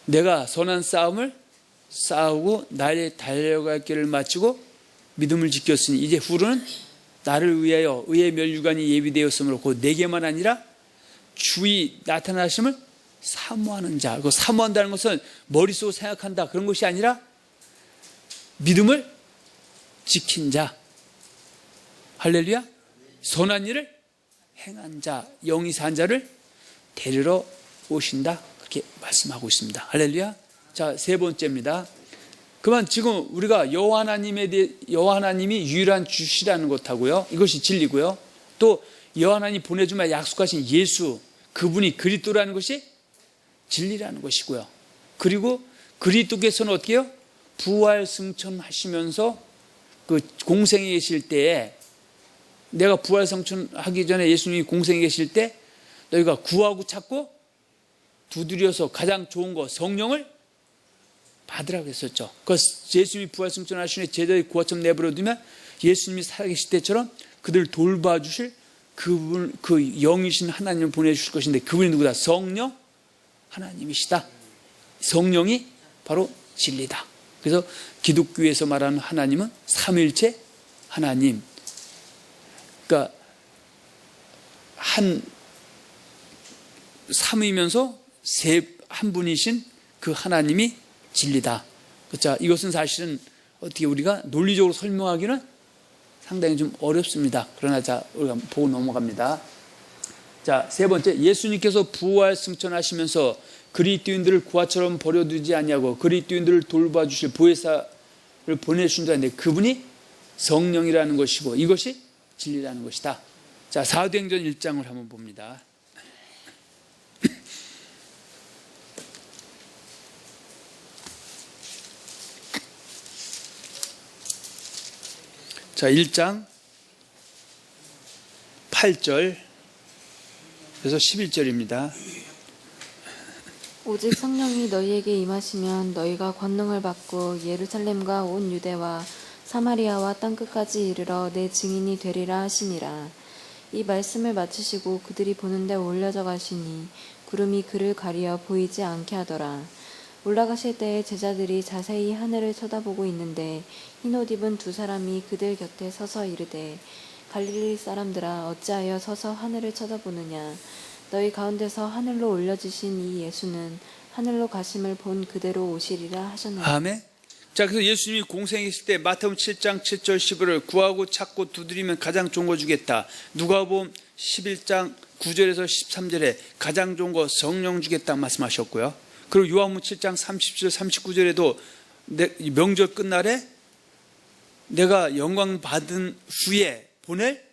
S1: 내가 선한 싸움을 싸우고 나의 달려갈 길을 마치고 믿음을 지켰으니 이제 후로는 나를 위하여 의의 면류관이 예비되었으므로 곧 내게만 아니라 주의 나타나심을 사모하는 자. 그 사모한다는 것은 머릿속으로 생각한다 그런 것이 아니라 믿음을 지킨 자. 할렐루야. 선한 일을 행한 자, 영이 산 자를 데리러 오신다. 그렇게 말씀하고 있습니다. 할렐루야. 자, 세 번째입니다. 그만 지금 우리가 여호와 하나님이 유일한 주시라는 것하고요. 이것이 진리고요. 또 여호와 하나님이 보내주마 약속하신 예수, 그분이 그리스도라는 것이 진리라는 것이고요. 그리고 그리스도께서는 어떻게 해요? 부활 승천하시면서 그 공생에 계실 때에 내가 부활 승천하기 전에 예수님이 공생에 계실 때 너희가 구하고 찾고 두드려서 가장 좋은 거 성령을 받으라고 했었죠. 그래서 예수님이 부활 승천하시는 제자들이 구하점 내버려두면 예수님이 살아계실 때처럼 그들을 돌봐주실 그분, 그 영이신 하나님을 보내주실 것인데 그분이 누구다? 성령 하나님이시다. 성령이 바로 진리다. 그래서 기독교에서 말하는 하나님은 삼위일체 하나님. 그러니까 한 삼위면서 한 분이신 그 하나님이 진리다. 자, 이것은 사실은 어떻게 우리가 논리적으로 설명하기는 상당히 좀 어렵습니다. 그러나 자, 우리가 보고 넘어갑니다. 자, 세 번째, 예수님께서 부활 승천하시면서 그리스도인들을 구하처럼 버려두지 아니하고 그리스도인들을 돌봐주실 보혜사를 보내주신 줄 아는데 그분이 성령이라는 것이고 이것이 진리라는 것이다. 자, 사도행전 1장을 한번 봅니다. 자, 1장 8절 그래서 11절입니다.
S2: 오직 성령이 너희에게 임하시면 너희가 권능을 받고 예루살렘과 온 유대와 사마리아와 땅끝까지 이르러 내 증인이 되리라 하시니라. 이 말씀을 마치시고 그들이 보는데 올려져 가시니 구름이 그를 가리어 보이지 않게 하더라. 올라가실 때에 제자들이 자세히 하늘을 쳐다보고 있는데 흰옷 입은 두 사람이 그들 곁에 서서 이르되 갈릴리 사람들아 어찌하여 서서 하늘을 쳐다보느냐. 너희 가운데서 하늘로 올려지신 이 예수는 하늘로 가심을 본 그대로 오시리라 하셨느니라.
S1: 아멘. 자, 그래서 예수님이 공생에 있을 때 마태복음 7장 7절 15를 구하고 찾고 두드리면 가장 좋은 거 주겠다. 누가복음 11장 9절에서 13절에 가장 좋은 거 성령 주겠다 말씀하셨고요. 그리고 요한복음 7장 30절 39절에도 명절 끝날에 내가 영광 받은 후에 보낼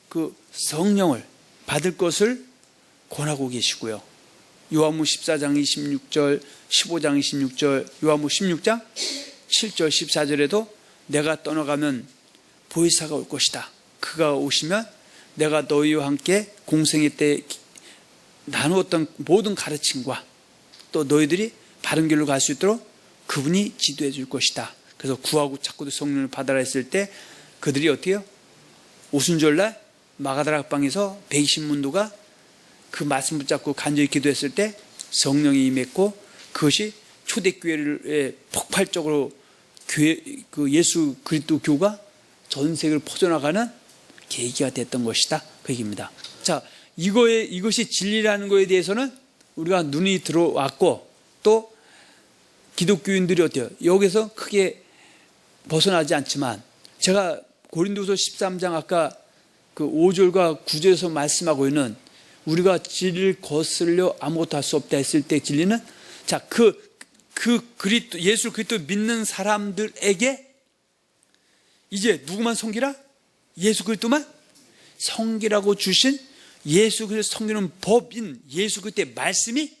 S1: 그 성령을 받을 것을 권하고 계시고요. 요한복음 14장 26절 15장 26절 요한복음 16장 7절 14절에도 내가 떠나가면 보혜사가 올 것이다. 그가 오시면 내가 너희와 함께 공생애 때 나누었던 모든 가르침과 또 너희들이 바른 길로 갈 수 있도록 그분이 지도해 줄 것이다. 그래서 구하고 찾고도 성령을 받아라 했을 때 그들이 어떻게 해요? 오순절날 마가다라 방에서 120문도가 그 말씀 붙잡고 간절히 기도했을 때 성령이 임했고 그것이 초대교회의 폭발적으로 그 예수 그리스도 교가 전 세계를 퍼져나가는 계기가 됐던 것이다. 그 얘기입니다. 자, 이것이 진리라는 것에 대해서는 우리가 눈이 들어왔고 또 기독교인들이 어때요? 여기서 크게 벗어나지 않지만 제가 고린도서 13장 아까 그 5절과 9절에서 말씀하고 있는 우리가 진리를 거슬려 아무것도 할 수 없다 했을 때 진리는 자, 그리스도 예수 그리스도 믿는 사람들에게 이제 누구만 섬기라? 예수 그리스도만 섬기라고 주신 예수 그리스도 섬기는 법인 예수 그리스도의 말씀이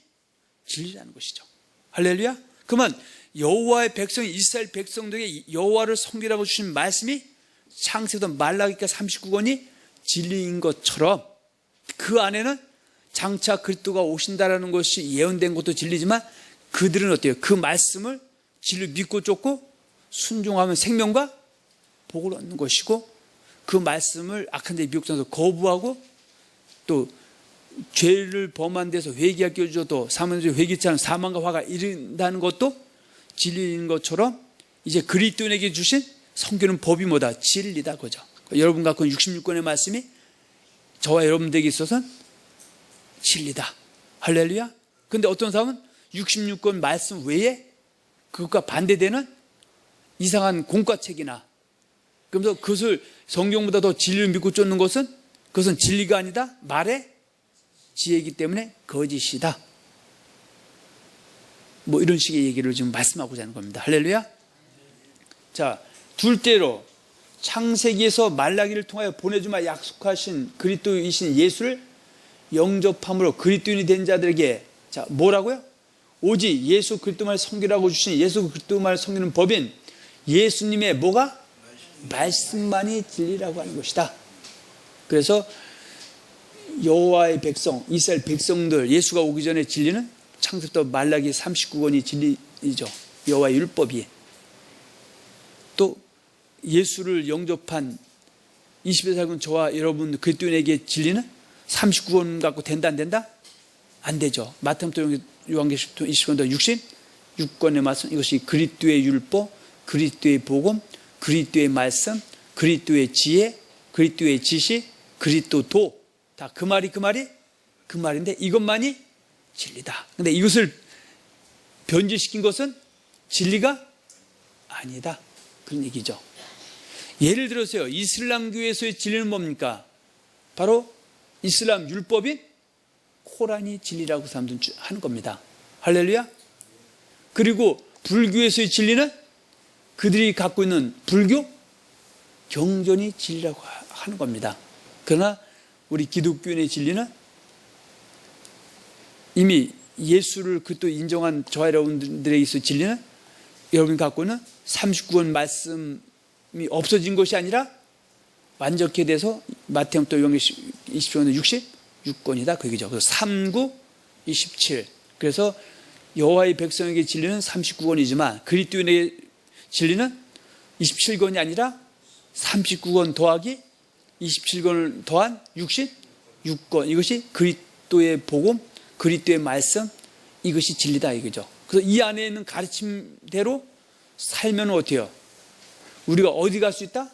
S1: 진리라는 것이죠. 할렐루야. 그러면 여호와의 백성 이스라엘 백성들에게 여호와를 섬기라고 주신 말씀이 창세기부터 말라기까지 39권이 진리인 것처럼 그 안에는 장차 그리스도가 오신다라는 것이 예언된 것도 진리지만 그들은 어때요? 그 말씀을 진리 믿고 쫓고 순종하면 생명과 복을 얻는 것이고 그 말씀을 악한 자의 미혹전에서 거부하고 또 죄를 범한 데서 회개할 기회를 줘도 사망의 회개치 않은 사망과 화가 이른다는 것도 진리인 것처럼 이제 그리스도인에게 주신 성경은 법이 뭐다? 진리다 그죠. 여러분 갖고 있는 66권의 말씀이 저와 여러분들에게 있어서는 진리다. 할렐루야. 근데 어떤 사람은 66권 말씀 외에 그것과 반대되는 이상한 공과책이나 그러면서 그것을 성경보다 더 진리를 믿고 쫓는 것은 그것은 진리가 아니다. 말의 지혜이기 때문에 거짓이다. 뭐 이런 식의 얘기를 지금 말씀하고자 하는 겁니다. 할렐루야. 자, 둘째로 창세기에서 말라기를 통하여 보내주마 약속하신 그리스도이신 예수를 영접함으로 그리스도인이 된 자들에게 자 뭐라고요? 오직 예수 그리스도만 섬기라고 주신 예수 그리스도만 섬기는 법인 예수님의 뭐가? 말씀만이 진리라고 하는 것이다. 그래서 여호와의 백성 이스라엘 백성들 예수가 오기 전에 진리는 창세기부터 말라기 39권이 진리이죠. 여호와의 율법이. 또 예수를 영접한 20에 살고 저와 여러분 그리스도인에게 진리는 39권 갖고 된다 안 된다? 안 되죠. 마태복음, 요한계시록 20권도 66권의 말씀, 이것이 그리스도의 율법, 그리스도의 복음, 그리스도의 말씀, 그리스도의 지혜, 그리스도의 지식, 그리스도 다 그 말인데 이것만이 진리다. 근데 이것을 변질시킨 것은 진리가 아니다. 그런 얘기죠. 예를 들어서요, 이슬람교에서의 진리는 뭡니까? 바로 이슬람 율법인 코란이 진리라고 사람들은 하는 겁니다. 할렐루야. 그리고 불교에서의 진리는 그들이 갖고 있는 불교 경전이 진리라고 하는 겁니다. 그러나 우리 기독교인의 진리는 이미 예수를 그또 인정한 저와 여러분들에게 있어 진리는 여러분이 갖고 있는 39권 말씀이 없어진 것이 아니라 완전케 돼서 마태복음 요한계시록 20권은 66권이다 그 얘기죠. 그래서 39, 27. 그래서 여호와의 백성에게 진리는 39권이지만 그리스도인의 진리는 27권이 아니라 39권 더하기 27권을 더한 66권. 이것이 그리스도의 복음, 그리스도의 말씀, 이것이 진리다 이거죠. 그래서 이 안에 있는 가르침대로 살면 어때요? 우리가 어디 갈 수 있다?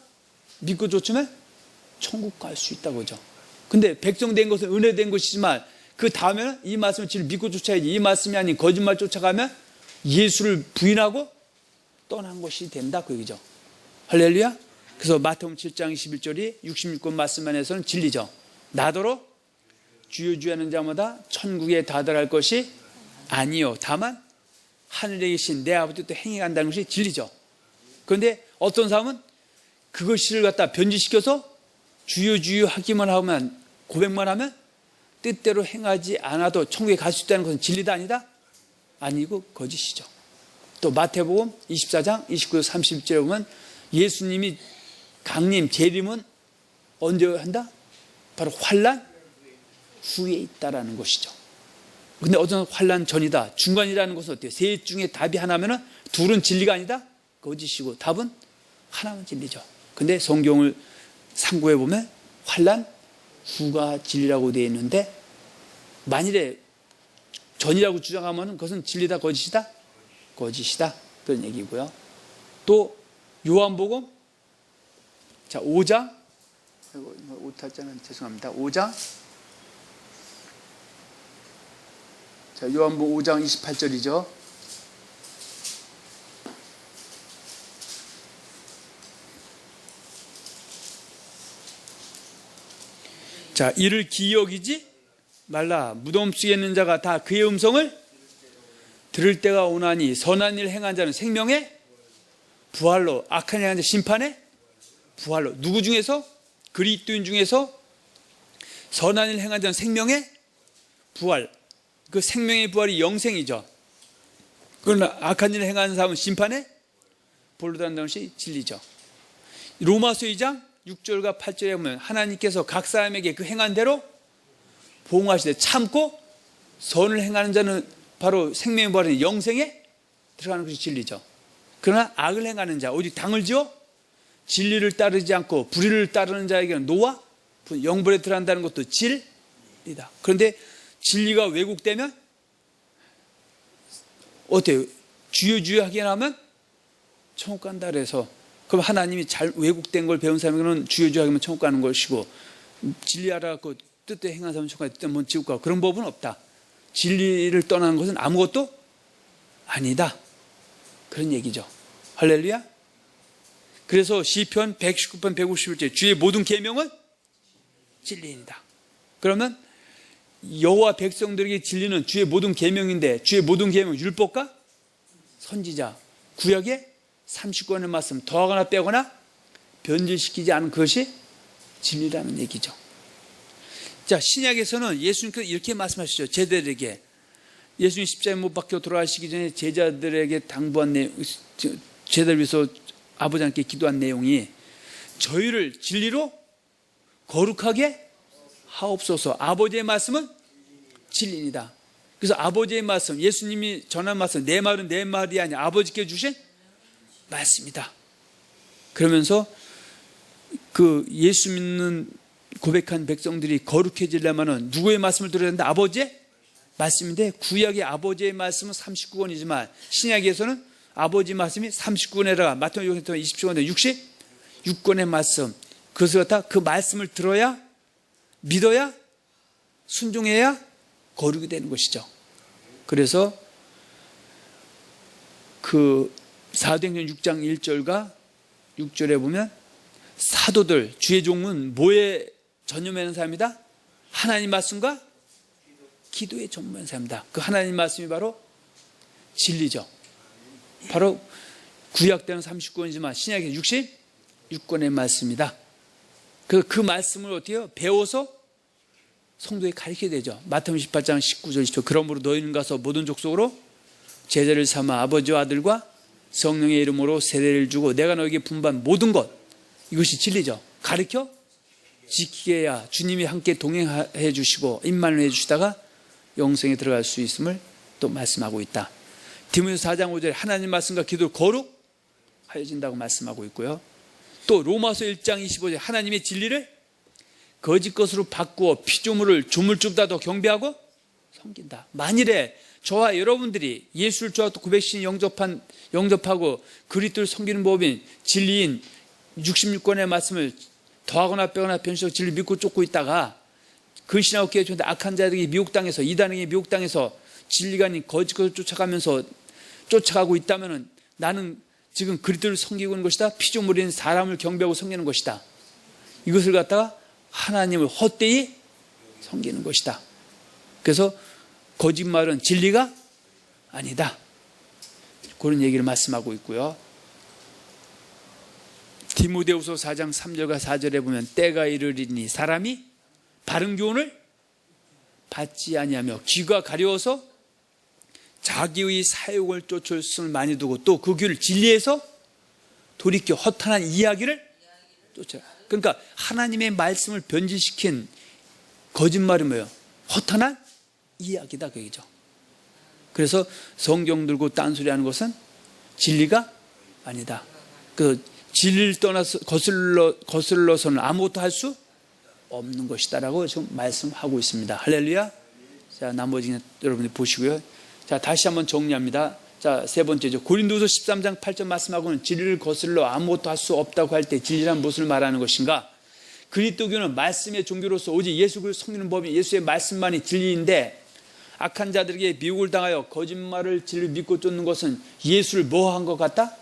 S1: 믿고 쫓으면 천국 갈 수 있다고 그죠. 근데 백성된 것은 은혜된 것이지만 그 다음에는 이 말씀을 진리 믿고 쫓아야지. 이 말씀이 아닌 거짓말 쫓아가면 예수를 부인하고 떠난 것이 된다 그 얘기죠. 할렐루야. 그래서 마태복음 7장 21절이 66권 말씀 안에서는 진리죠. 나더러 주여 주여 하는 자마다 천국에 다다를 것이 아니요 다만 하늘에 계신 내 아버지 또 행해 간다는 것이 진리죠. 그런데 어떤 사람은 그것을 갖다 변질시켜서 주여 주여 하기만 하면 고백만 하면 뜻대로 행하지 않아도 천국에 갈 수 있다는 것은 진리다 아니다? 아니고 거짓이죠. 또 마태복음 24장 29, 31절에 보면 예수님이 강림, 재림은 언제 한다? 바로 환난 후에 있다라는 것이죠. 근데 어떤 환난 전이다, 중간이라는 것은 어때요? 셋 중에 답이 하나면은 둘은 진리가 아니다? 거짓이고 답은 하나만 진리죠. 근데 성경을 상고해 보면 환난 후가 진리라고 되어 있는데 만일에 전이라고 주장하면 그것은 진리다 거짓이다? 거짓이다. 그런 얘기고요. 또 요한복음 자 5장 오탈자는 죄송합니다. 5장 자 요한복음 5장 28절이죠. 자 이를 기억이지 말라. 무덤 속에 있는 자가 다 그의 음성을 들을 때가 오나니 선한 일 행한 자는 생명의 부활로 악한 일 행한 자 심판의 부활로. 누구 중에서? 그리스도인 중에서 선한 일 행한 자는 생명의 부활. 그 생명의 부활이 영생이죠. 그러나 악한 일을 행하는 사람은 심판의 볼로 한다는 것이 진리죠. 로마서 2장 6절과 8절에 보면 하나님께서 각 사람에게 그 행한 대로 보응하시되 참고 선을 행하는 자는 바로 생명의 부활인 영생에 들어가는 것이 진리죠. 그러나 악을 행하는 자, 오직 당을 지어 진리를 따르지 않고 불의를 따르는 자에게는 노와 영벌에 들어간다는 것도 진리다. 그런데 진리가 왜곡되면 어때요? 주여 주여 하긴 하면 천국 간다 그래서 그럼 하나님이 잘 왜곡된 걸 배운 사람에게는 주여 주여 하면 천국 가는 것이고 진리하라고 뜻대로 행한 사람은 천국 가면 지옥 가고 그런 법은 없다. 진리를 떠나는 것은 아무것도 아니다. 그런 얘기죠. 할렐루야. 그래서 시편 119편 151절 주의 모든 계명은 진리이다. 그러면 여호와 백성들에게 진리는 주의 모든 계명인데 주의 모든 계명 율법과 선지자 구약의 30권의 말씀 더하거나 빼거나 변질시키지 않은 그것이 진리라는 얘기죠. 자, 신약에서는 예수님께서 이렇게 말씀하시죠. 제자들에게 예수님 십자가에 못 박혀 돌아가시기 전에 제자들에게 당부한 내용, 제자들 위해서 아버지께 기도한 내용이 저희를 진리로 거룩하게 하옵소서. 아버지의 말씀은 진리입니다. 그래서 아버지의 말씀, 예수님이 전한 말씀, 내 말은 내 말이 아니라 아버지께 주신 말씀이다. 그러면서 그 예수 믿는 고백한 백성들이 거룩해지려면 누구의 말씀을 들어야 된다? 아버지의 말씀인데 구약의 아버지의 말씀은 39권이지만 신약에서는 아버지 말씀이 39권에다가 마태복음 27권에 66권의 말씀, 그것을 갖다 그 말씀을 들어야, 믿어야, 순종해야 거룩이 되는 것이죠. 그래서 그 사도행전 6장 1절과 6절에 보면 사도들, 주의 종은 뭐에 전념하는 사람이다? 하나님 말씀과 기도에 전념하는 사람이다. 그 하나님 말씀이 바로 진리죠. 바로 구약 때는 39권이지만 신약에 66권의 말씀이다. 그 말씀을 어떻게 해요? 배워서 성도에 가르쳐야 되죠. 마태복음 18장 19절 20절 그러므로 너희는 가서 모든 족속으로 제자를 삼아 아버지와 아들과 성령의 이름으로 세례를 주고 내가 너에게 분부한 모든 것, 이것이 진리죠. 가르쳐 지키게 해야 주님이 함께 동행해 주시고 임만을 해 주시다가 영생에 들어갈 수 있음을 또 말씀하고 있다. 디모데서 4장 5절에 하나님 말씀과 기도로 거룩하여진다고 말씀하고 있고요. 또 로마서 1장 25절에 하나님의 진리를 거짓 것으로 바꾸어 피조물을 조물주보다 더 경배하고 섬긴다. 만일에 저와 여러분들이 예수를 저와 또 고백신 영접하고 그리스도를 섬기는 법인 진리인 66권의 말씀을 더하거나 빼거나 변질하고 진리를 믿고 쫓고 있다가 그 신하고 깨어졌는데 악한 자들이 미혹당해서 이단에게 미혹당해서 진리가 아닌 거짓 것을 쫓아가고 있다면 나는 지금 그리스도를 섬기고 있는 것이다. 피조물인 사람을 경배하고 섬기는 것이다. 이것을 갖다가 하나님을 헛되이 섬기는 것이다. 그래서 거짓말은 진리가 아니다. 그런 얘기를 말씀하고 있고요. 디모데후서 4장 3절과 4절에 보면 때가 이르리니 사람이 바른 교훈을 받지 아니하며 귀가 가려워서 자기의 사욕을 쫓을 수를 많이 두고 또 그 귀를 진리에서 돌이켜 허탄한 이야기를 쫓아. 그러니까 하나님의 말씀을 변질시킨 거짓말이 뭐예요? 허탄한 이야기다 그 얘기죠. 그래서 성경 들고 딴소리하는 것은 진리가 아니다. 그 진리를 떠나서 거슬러서는 아무것도 할 수 없는 것이다라고 지금 말씀하고 있습니다. 할렐루야. 자, 나머지는 여러분이 보시고요. 자, 다시 한번 정리합니다. 자, 세 번째죠. 고린도후서 13장 8절 말씀하고는 진리를 거슬러 아무것도 할 수 없다고 할 때 진리란 무엇을 말하는 것인가? 그리스도교는 말씀의 종교로서 오직 예수 그리스도 섬기는 법이 예수의 말씀만이 진리인데 악한 자들에게 미혹을 당하여 거짓말을 진리를 믿고 쫓는 것은 예수를 뭐 한 것 같다?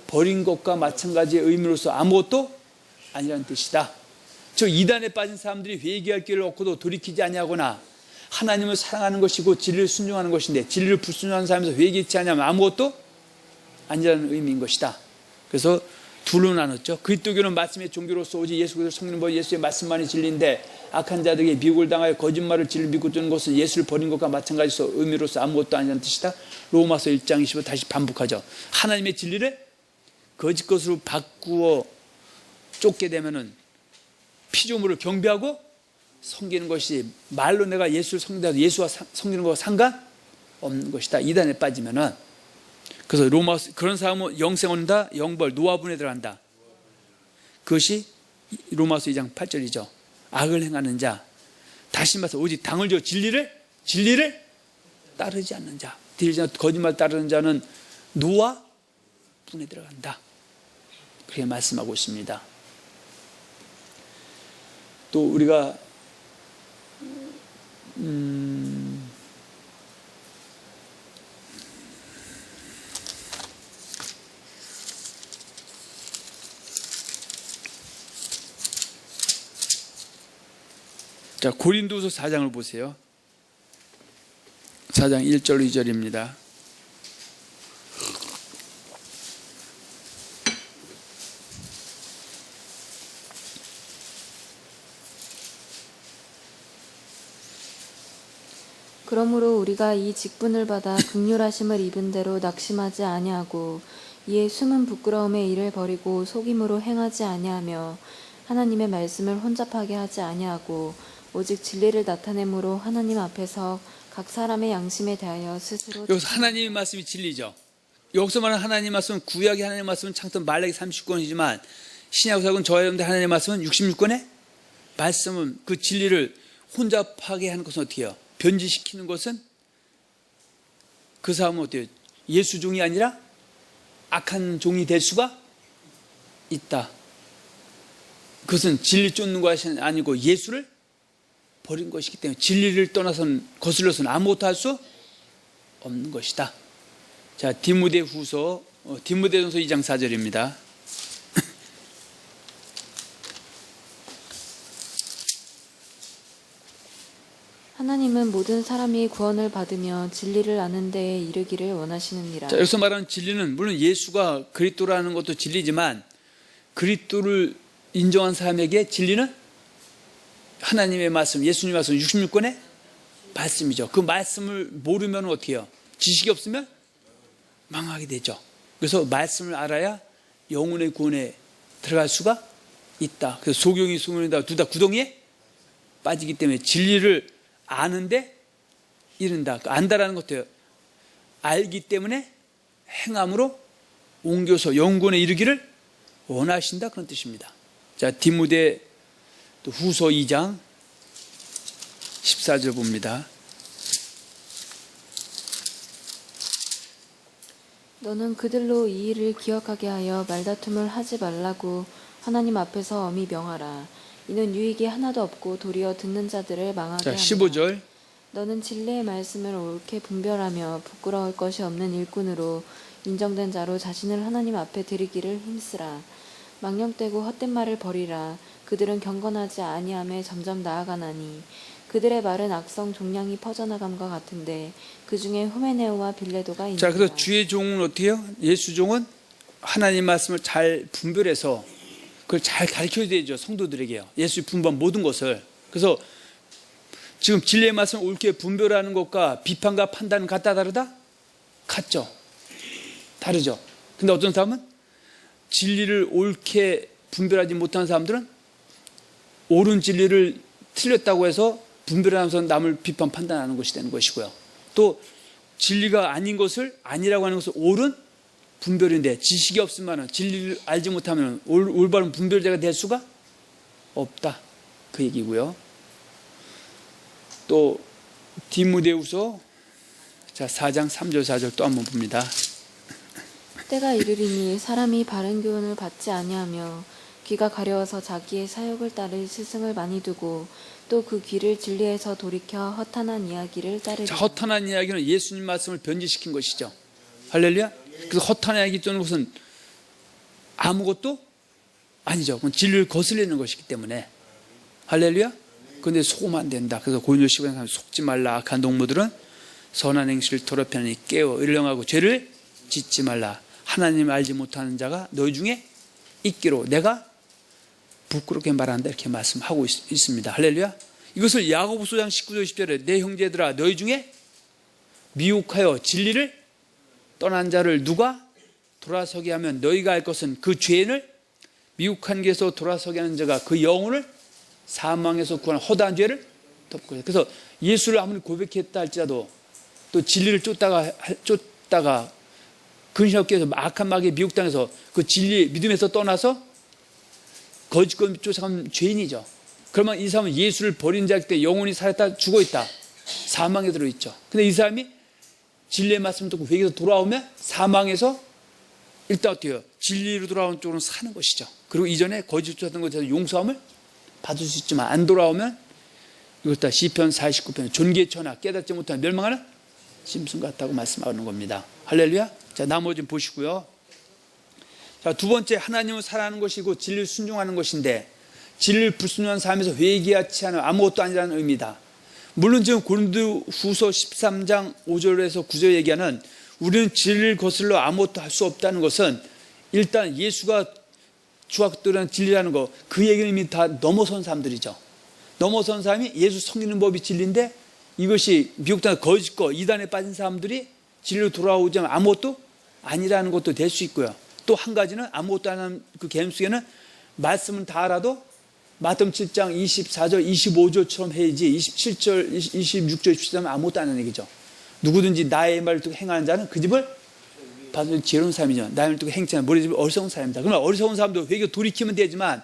S1: 버린 것과 마찬가지의 의미로서 아무것도 아니라는 뜻이다. 즉 이단에 빠진 사람들이 회개할 길을 얻고도 돌이키지 아니하거나 하나님을 사랑하는 것이고 진리를 순종하는 것인데 진리를 불순종하는 사람에서 회개치 않으면 아무것도 아니라는 의미인 것이다. 그래서 둘로 나눴죠. 그리스도교는 말씀의 종교로서 오직 예수 그리스도를 섬기는 법 예수의 말씀만이 진리인데 악한 자들에게 미혹을 당하여 거짓말을 진리를 믿고 쫓는 것은 예수를 버린 것과 마찬가지로 의미로서 아무것도 아니라는 뜻이다. 로마서 1장 25 다시 반복하죠. 하나님의 진리를 거짓 것으로 바꾸어 쫓게 되면은 피조물을 경배하고 섬기는 것이 말로 내가 예수를 섬긴다고 예수와 섬기는 것과 상관없는 것이다. 이단에 빠지면은. 그래서 로마서 그런 사람은 영생 얻는다, 영벌, 노아분에 들어간다. 그것이 로마서 2장 8절이죠. 악을 행하는 자, 다시 말해서 오직 당을 줘 진리를 따르지 않는 자, 거짓말 따르는 자는 노아분에 들어간다. 그렇게 말씀하고 있습니다. 또 우리가 자, 고린도서 4장을 보세요. 4장 1절 2절입니다.
S2: 그러므로 우리가 이 직분을 받아 긍휼하심을 입은 대로 낙심하지 아니하고 이에 숨은 부끄러움의 일을 버리고 속임으로 행하지 아니하며 하나님의 말씀을 혼잡하게 하지 아니하고 오직 진리를 나타내므로 하나님 앞에서 각 사람의 양심에 대하여 스스로
S1: 여기서 하나님의 말씀이 진리죠. 여기서 말하는 하나님의 말씀은 구약의 하나님의 말씀은 창던 말라기 30권이지만 신약서는 저와 여러분들 하나님의 말씀은 66권의 말씀은 그 진리를 혼잡하게 하는 것은 어떻게 해요? 변질시키는 것은 그 사람은 어때요? 예수 종이 아니라 악한 종이 될 수가 있다. 그것은 진리 쫓는 것이 아니고 예수를 버린 것이기 때문에 진리를 떠나서는 거슬러서는 아무것도 할 수 없는 것이다. 자, 디모데전서 2장 4절입니다.
S2: 하나님은 모든 사람이 구원을 받으며 진리를 아는 데에 이르기를 원하시느니라.
S1: 자, 여기서 말하는 진리는 물론 예수가 그리스도라는 것도 진리지만 그리스도를 인정한 사람에게 진리는 하나님의 말씀, 예수님의 말씀 66권의 말씀이죠. 그 말씀을 모르면 어떻게 해요? 지식이 없으면 망하게 되죠. 그래서 말씀을 알아야 영혼의 구원에 들어갈 수가 있다. 그래서 소경이 소경이다 둘 다 구덩이에 빠지기 때문에 진리를 아는데 이른다. 안다라는 것도요. 알기 때문에 행함으로 옮겨서 영구원에 이르기를 원하신다, 그런 뜻입니다. 자, 디모데 후서 2장 14절 봅니다.
S2: 너는 그들로 이 일을 기억하게 하여 말다툼을 하지 말라고 하나님 앞에서 엄히 명하라. 이는 유익이 하나도 없고 도리어 듣는 자들을 망하게
S1: 자,
S2: 합니다.
S1: 15절.
S2: 너는 진리의 말씀을 옳게 분별하며 부끄러울 것이 없는 일꾼으로 인정된 자로 자신을 하나님 앞에 드리기를 힘쓰라. 망령되고 헛된 말을 버리라. 그들은 경건하지 아니함에 점점 나아가나니 그들의 말은 악성 종량이 퍼져나감과 같은데 그 중에 후메네오와 빌레도가 있느니라.
S1: 자, 그래서 주의 종은 어떻게 해요? 예수 종은 하나님 말씀을 잘 분별해서 그걸 잘 가르쳐야 되죠. 성도들에게요. 예수의 분반 모든 것을. 그래서 지금 진리의 말씀을 옳게 분별하는 것과 비판과 판단은 같다 다르다? 같죠. 다르죠. 근데 어떤 사람은 진리를 옳게 분별하지 못한 사람들은 옳은 진리를 틀렸다고 해서 분별하면서 남을 비판 판단하는 것이 되는 것이고요. 또 진리가 아닌 것을 아니라고 하는 것을 옳은 분별인데 지식이 없으면 진리를 알지 못하면 올바른 분별자가 될 수가 없다, 그 얘기고요. 또 디모데후서 4장 3절 4절 또 한번 봅니다.
S2: 때가 이르리니 사람이 바른 교훈을 받지 아니하며 귀가 가려워서 자기의 사욕을 따를 스승을 많이 두고 또 그 귀를 진리에서 돌이켜 허탄한 이야기를 따르리라.
S1: 자, 허탄한 이야기는 예수님 말씀을 변질시킨 것이죠. 할렐루야. 그래서 허탄한 이야기 듣는 것은 아무것도 아니죠. 그건 진리를 거슬리는 것이기 때문에. 할렐루야. 그런데 속으면 안 된다. 그래서 고린도 15장 속지 말라. 악한 동무들은 선한 행실을 더럽히니 깨어 일령하고 죄를 짓지 말라. 하나님 알지 못하는 자가 너희 중에 있기로 내가 부끄럽게 말한다, 이렇게 말씀하고 있습니다. 할렐루야. 이것을 야고보서 5장 19절 20절에 내 형제들아 너희 중에 미혹하여 진리를 떠난 자를 누가 돌아서게 하면 너희가 알 것은 그 죄인을 미혹한 길에서 돌아서게 하는 자가 그 영혼을 사망에서 구하는 허다한 죄를 덮고. 그래서 예수를 아무리 고백했다 할지라도 또 진리를 쫓다가 근심하게 해서 악한 마귀에 미혹당해서 그 진리 믿음에서 떠나서 거짓권 쫓아가면 죄인이죠. 그러면 이 사람은 예수를 버린 자이기 때문에 영혼이 살았다 죽어있다, 사망에 들어있죠. 근데 이 사람이 진리의 말씀을 듣고 회개에서 돌아오면 사망에서 일단 어떻게 해요? 진리로 돌아오는 쪽으로 사는 것이죠. 그리고 이전에 거짓 쫓았던 것에 대해서 용서함을 받을 수 있지만 안 돌아오면 이것 다 시편 49편 존귀의 천하 깨닫지 못하는 멸망하는 짐승 같다고 말씀하는 겁니다. 할렐루야. 자, 나머지는 보시고요. 자, 두 번째, 하나님을 사랑하는 것이고 진리를 순종하는 것인데 진리를 불순종한 삶에서 회개하지 않으면 아무것도 아니라는 의미다. 물론 지금 고린도후서 13장 5절에서 9절 얘기하는 우리는 진리를 거슬러 아무것도 할 수 없다는 것은 일단 예수가 주악도라는 진리라는 거, 그 얘기는 이미 다 넘어선 사람들이죠. 넘어선 사람이 예수 섬기는 법이 진리인데 이것이 미혹당한 거짓과 이단에 빠진 사람들이 진리로 돌아오지 않으면 아무것도 아니라는 것도 될 수 있고요. 또 한 가지는 아무것도 안 하는 그 개념 속에는 말씀은 다 알아도 마태복음 7장 24절 25절처럼 해야지 27절 26절 27절은 아무것도 안 하는 얘기죠. 누구든지 나의 말을 듣고 행하는 자는 그 집을 받을 지혜로운 사람이죠. 나의 말을 듣고 행치 않는 머리 집을 어리석은 사람이다. 그러면 어리석은 사람도 회개 돌이키면 되지만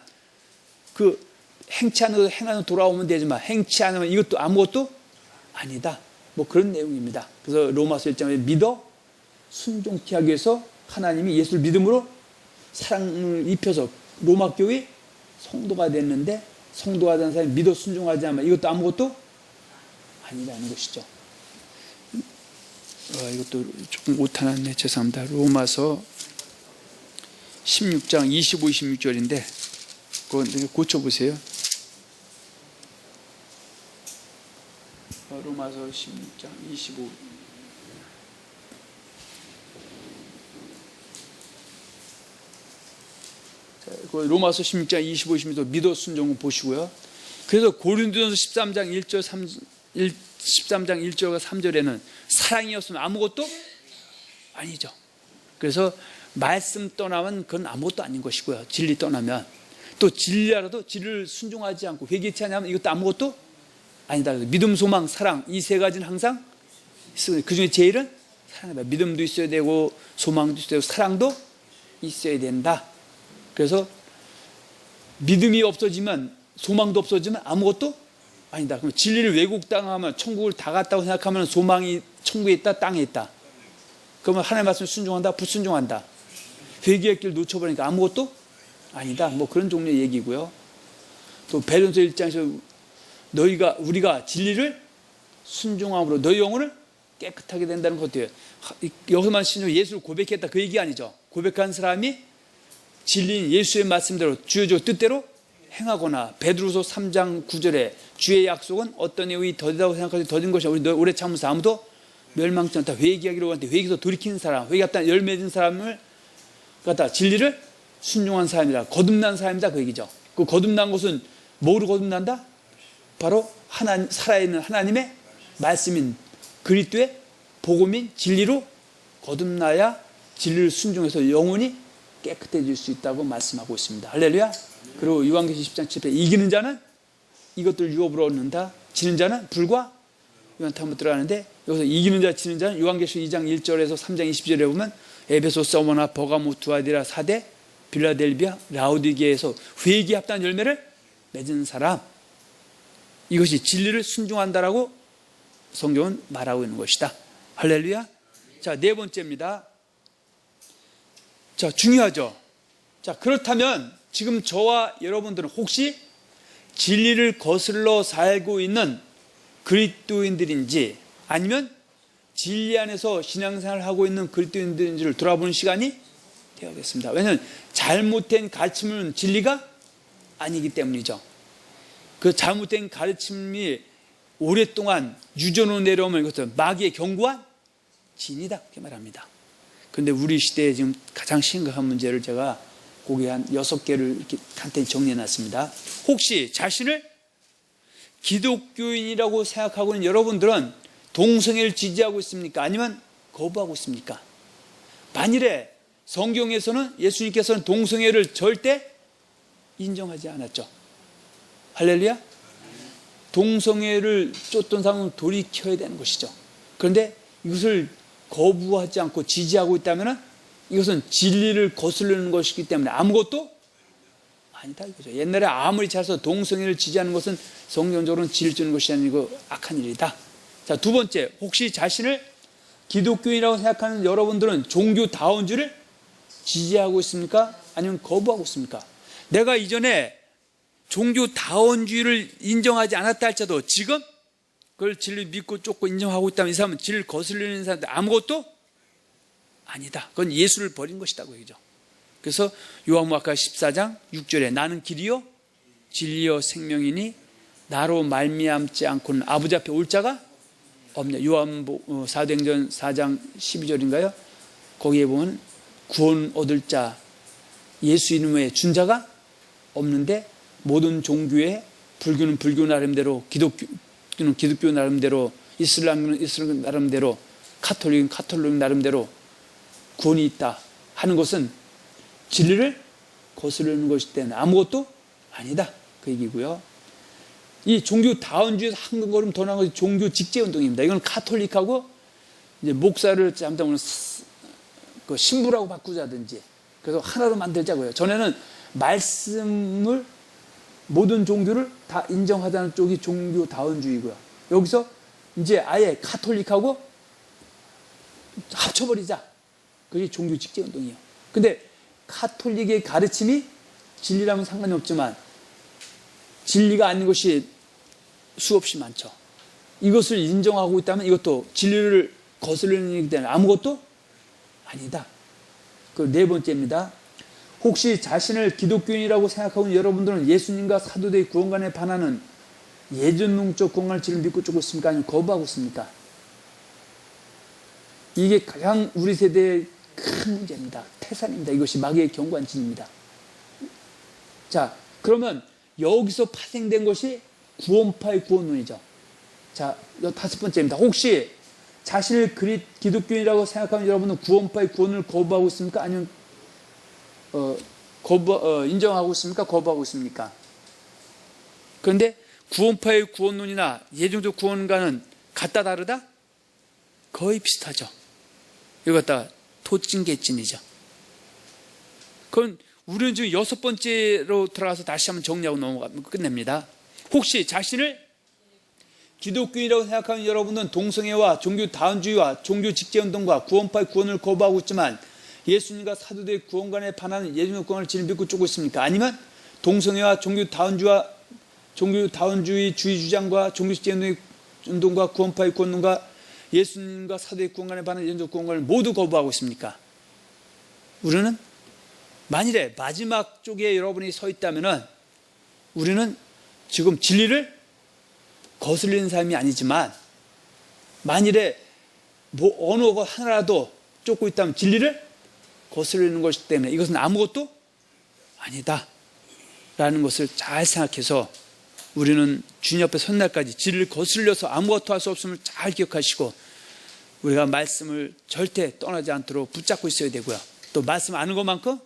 S1: 그 행치 않는 것 행하는 돌아오면 되지만 행치 않으면 이것도 아무것도 아니다. 뭐 그런 내용입니다. 그래서 로마서 1장에 믿어 순종케 하기 위해서 하나님이 예수를 믿음으로 사랑을 입혀서 로마 교회 성도가 됐는데, 성도가 된 사람이 믿어 순종하지 않으면 이것도 아무것도 아니라는 것이죠. 이것도 조금 오타났네. 죄송합니다. 로마서 16장 25, 26절인데 그건 고쳐보세요. 로마서 16장 25. 로마서 16장 25, 26절 믿어 순종을 보시고요. 그래서 고린도전서 13장 1절과 3절에는 사랑이 없으면 아무것도 아니죠. 그래서 말씀 떠나면 그건 아무것도 아닌 것이고요. 진리 떠나면, 또 진리라도 진리를 순종하지 않고 회개치 않으면 이것도 아무것도 아니다. 믿음, 소망, 사랑, 이 세 가지는 항상 있어요. 그 중에 제일은 사랑이다. 믿음도 있어야 되고 소망도 있어야 되고 사랑도 있어야 된다. 그래서 믿음이 없어지면, 소망도 없어지면 아무것도 아니다. 그럼 진리를 왜곡당하면, 천국을 다 갔다고 생각하면 소망이 천국에 있다, 땅에 있다. 그러면 하나님의 말씀 순종한다, 불순종한다. 회개의 길 놓쳐버리니까 아무것도 아니다. 뭐 그런 종류의 얘기고요. 또 베드로전서 1장에서 우리가 진리를 순종함으로 너희 영혼을 깨끗하게 된다는 것도요. 여기서만 신종 예수를 고백했다 그 얘기 아니죠. 고백한 사람이 진리인 예수의 말씀대로 주의 뜻대로 행하거나, 베드로서 3장 9절에 주의 약속은 어떤 이의 더디다고 생각하지 더딘 것이야. 우리 오래 참으면서 아무도 멸망치 않다. 회개하기로 하는데 회개에서 돌이키는 사람, 회개했다 열매 맺은 사람을 갖다 진리를 순종한 사람이라, 거듭난 사람이다 그 얘기죠. 그 거듭난 것은 뭐로 거듭난다? 바로 살아있는 하나님의 말씀인 그리스도의 복음인 진리로 거듭나야 진리를 순종해서 영혼이 깨끗해질 수 있다고 말씀하고 있습니다. 할렐루야. 그리고 요한계시록 10장 7절에 이기는 자는 이것들 유업으로 얻는다. 지는 자는 불과 유한탐으로 들어가는데, 여기서 이기는 자, 지는 자는 요한계시록 2장 1절에서 3장 20절에 보면 에베소, 서머나, 버가모, 두아디라, 사대, 빌라델비아, 라오디게에서 회개에 합당한 열매를 맺은 사람, 이것이 진리를 순종한다라고 성경은 말하고 있는 것이다. 할렐루야. 자, 네 번째입니다. 자, 중요하죠. 자, 그렇다면 지금 저와 여러분들은 혹시 진리를 거슬러 살고 있는 그리스도인들인지, 아니면 진리 안에서 신앙생활을 하고 있는 그리스도인들인지를 돌아보는 시간이 되어야겠습니다. 왜냐하면 잘못된 가르침은 진리가 아니기 때문이죠. 그 잘못된 가르침이 오랫동안 유전으로 내려오면 이것은 마귀의 견고한 진이다 이렇게 말합니다. 그런데 우리 시대에 지금 가장 심각한 문제를 제가 거기에 한 6개를 이렇게 간단히 정리해놨습니다. 혹시 자신을 기독교인이라고 생각하고 있는 여러분들은 동성애를 지지하고 있습니까? 아니면 거부하고 있습니까? 만일에 성경에서는, 예수님께서는 동성애를 절대 인정하지 않았죠. 할렐루야. 동성애를 쫓던 사람은 돌이켜야 되는 것이죠. 그런데 이것을 거부하지 않고 지지하고 있다면 이것은 진리를 거스르는 것이기 때문에 아무것도 아니다 이거죠. 옛날에 아무리 잘해서 동성애를 지지하는 것은 성경적으로는 진리 주는 것이 아니고 악한 일이다. 자, 두 번째, 혹시 자신을 기독교인이라고 생각하는 여러분들은 종교다운주의를 지지하고 있습니까? 아니면 거부하고 있습니까? 내가 이전에 종교다운주의를 인정하지 않았다 할지라도 지금 그걸 진리 믿고 쫓고 인정하고 있다면 이 사람은 진리를 거슬리는 사람들 아무것도 아니다. 그건 예수를 버린 것이다 그 얘기죠. 그래서 요한복음 14장 6절에 나는 길이요 진리요 생명이니 나로 말미암지 않고는 아버지 앞에 올 자가 없냐. 요한복음 사도행전 4장 12절인가요? 거기에 보면 구원 얻을 자 예수 이름 외에 준 자가 없는데, 모든 종교에 불교는 불교 나름대로, 기독교는 기독교 나름대로, 이슬람은 이슬람 나름대로, 카톨릭은 카톨릭 나름대로 구원이 있다 하는 것은 진리를 거스르는 것이기 때문에 아무것도 아니다 그 얘기고요. 이 종교다운주의에서 한 걸음 더 나은 것이 종교 직제운동입니다. 이건 카톨릭하고 이제 목사를 잠깐 그 신부라고 바꾸자든지 그래서 하나로 만들자고요. 전에는 말씀을 모든 종교를 다 인정하자는 쪽이 종교다운주의고요. 여기서 이제 아예 가톨릭하고 합쳐버리자. 그게 종교 직제 운동이에요. 근데 가톨릭의 가르침이 진리라면 상관이 없지만 진리가 아닌 것이 수없이 많죠. 이것을 인정하고 있다면 이것도 진리를 거스르는 일이기 때문에 아무것도 아니다. 그 네 번째입니다. 혹시 자신을 기독교인이라고 생각하고 있는 여러분들은 예수님과 사도들의 구원관에 반하는 예전능적 구원관을 지금 믿고 쫓고 있습니까? 아니면 거부하고 있습니까? 이게 가장 우리 세대의 큰 문제입니다. 태산입니다. 이것이 마귀의 경관진입니다. 자, 그러면 여기서 파생된 것이 구원파의 구원론이죠. 자, 다섯 번째입니다. 혹시 자신을 기독교인이라고 생각하는 여러분은 구원파의 구원을 거부하고 있습니까? 아니면 인정하고 있습니까? 거부하고 있습니까? 그런데 구원파의 구원론이나 예정적 구원과는 같다 다르다? 거의 비슷하죠. 이거 갖다 토찐개찐이죠. 그건 우리는 지금 여섯 번째로 들어가서 다시 한번 정리하고 넘어가면 끝냅니다. 혹시 자신을 기독교인이라고 생각하는 여러분은 동성애와 종교 다원주의와 종교 직제운동과 구원파의 구원을 거부하고 있지만 예수님과 사도들의 구원관에 반하는 예수님의 구원을 진을 믿고 쫓고 있습니까? 아니면 동성애와 종교 다원주의 주의 주장과 종교 직제운동과 구원파의 구원론과 예수님과 사도의 구원관에 반하는 예수님의 구원관을 모두 거부하고 있습니까? 우리는 만일에 마지막 쪽에 여러분이 서 있다면 우리는 지금 진리를 거슬리는 삶이 아니지만 만일에 어느 것 하나라도 쫓고 있다면 진리를 거슬리는 것이기 때문에 이것은 아무것도 아니다 라는 것을 잘 생각해서 우리는 주님 앞에 선 날까지 진리를 거슬려서 아무것도 할 수 없음을 잘 기억하시고 우리가 말씀을 절대 떠나지 않도록 붙잡고 있어야 되고요. 또 말씀 아는 것만큼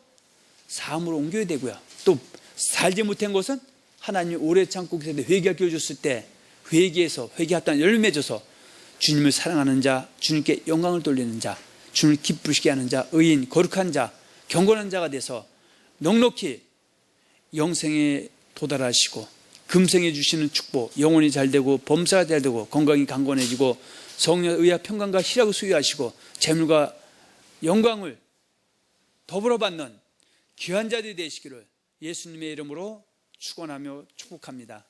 S1: 삶으로 옮겨야 되고요. 또 살지 못한 것은 하나님이 오래 참고 계셨는데 회개가 끼워줬을 때 회개했다는 열매 맺어서 주님을 사랑하는 자, 주님께 영광을 돌리는 자, 주님을 기쁘시게 하는 자, 의인, 거룩한 자, 경건한 자가 돼서 넉넉히 영생에 도달하시고 금생에 주시는 축복, 영혼이 잘되고 범사가 잘되고 건강이 강건해지고 성령 의와 평강과 희락을 소유하시고 재물과 영광을 더불어 받는 귀한 자들이 되시기를 예수님의 이름으로 축원하며 축복합니다.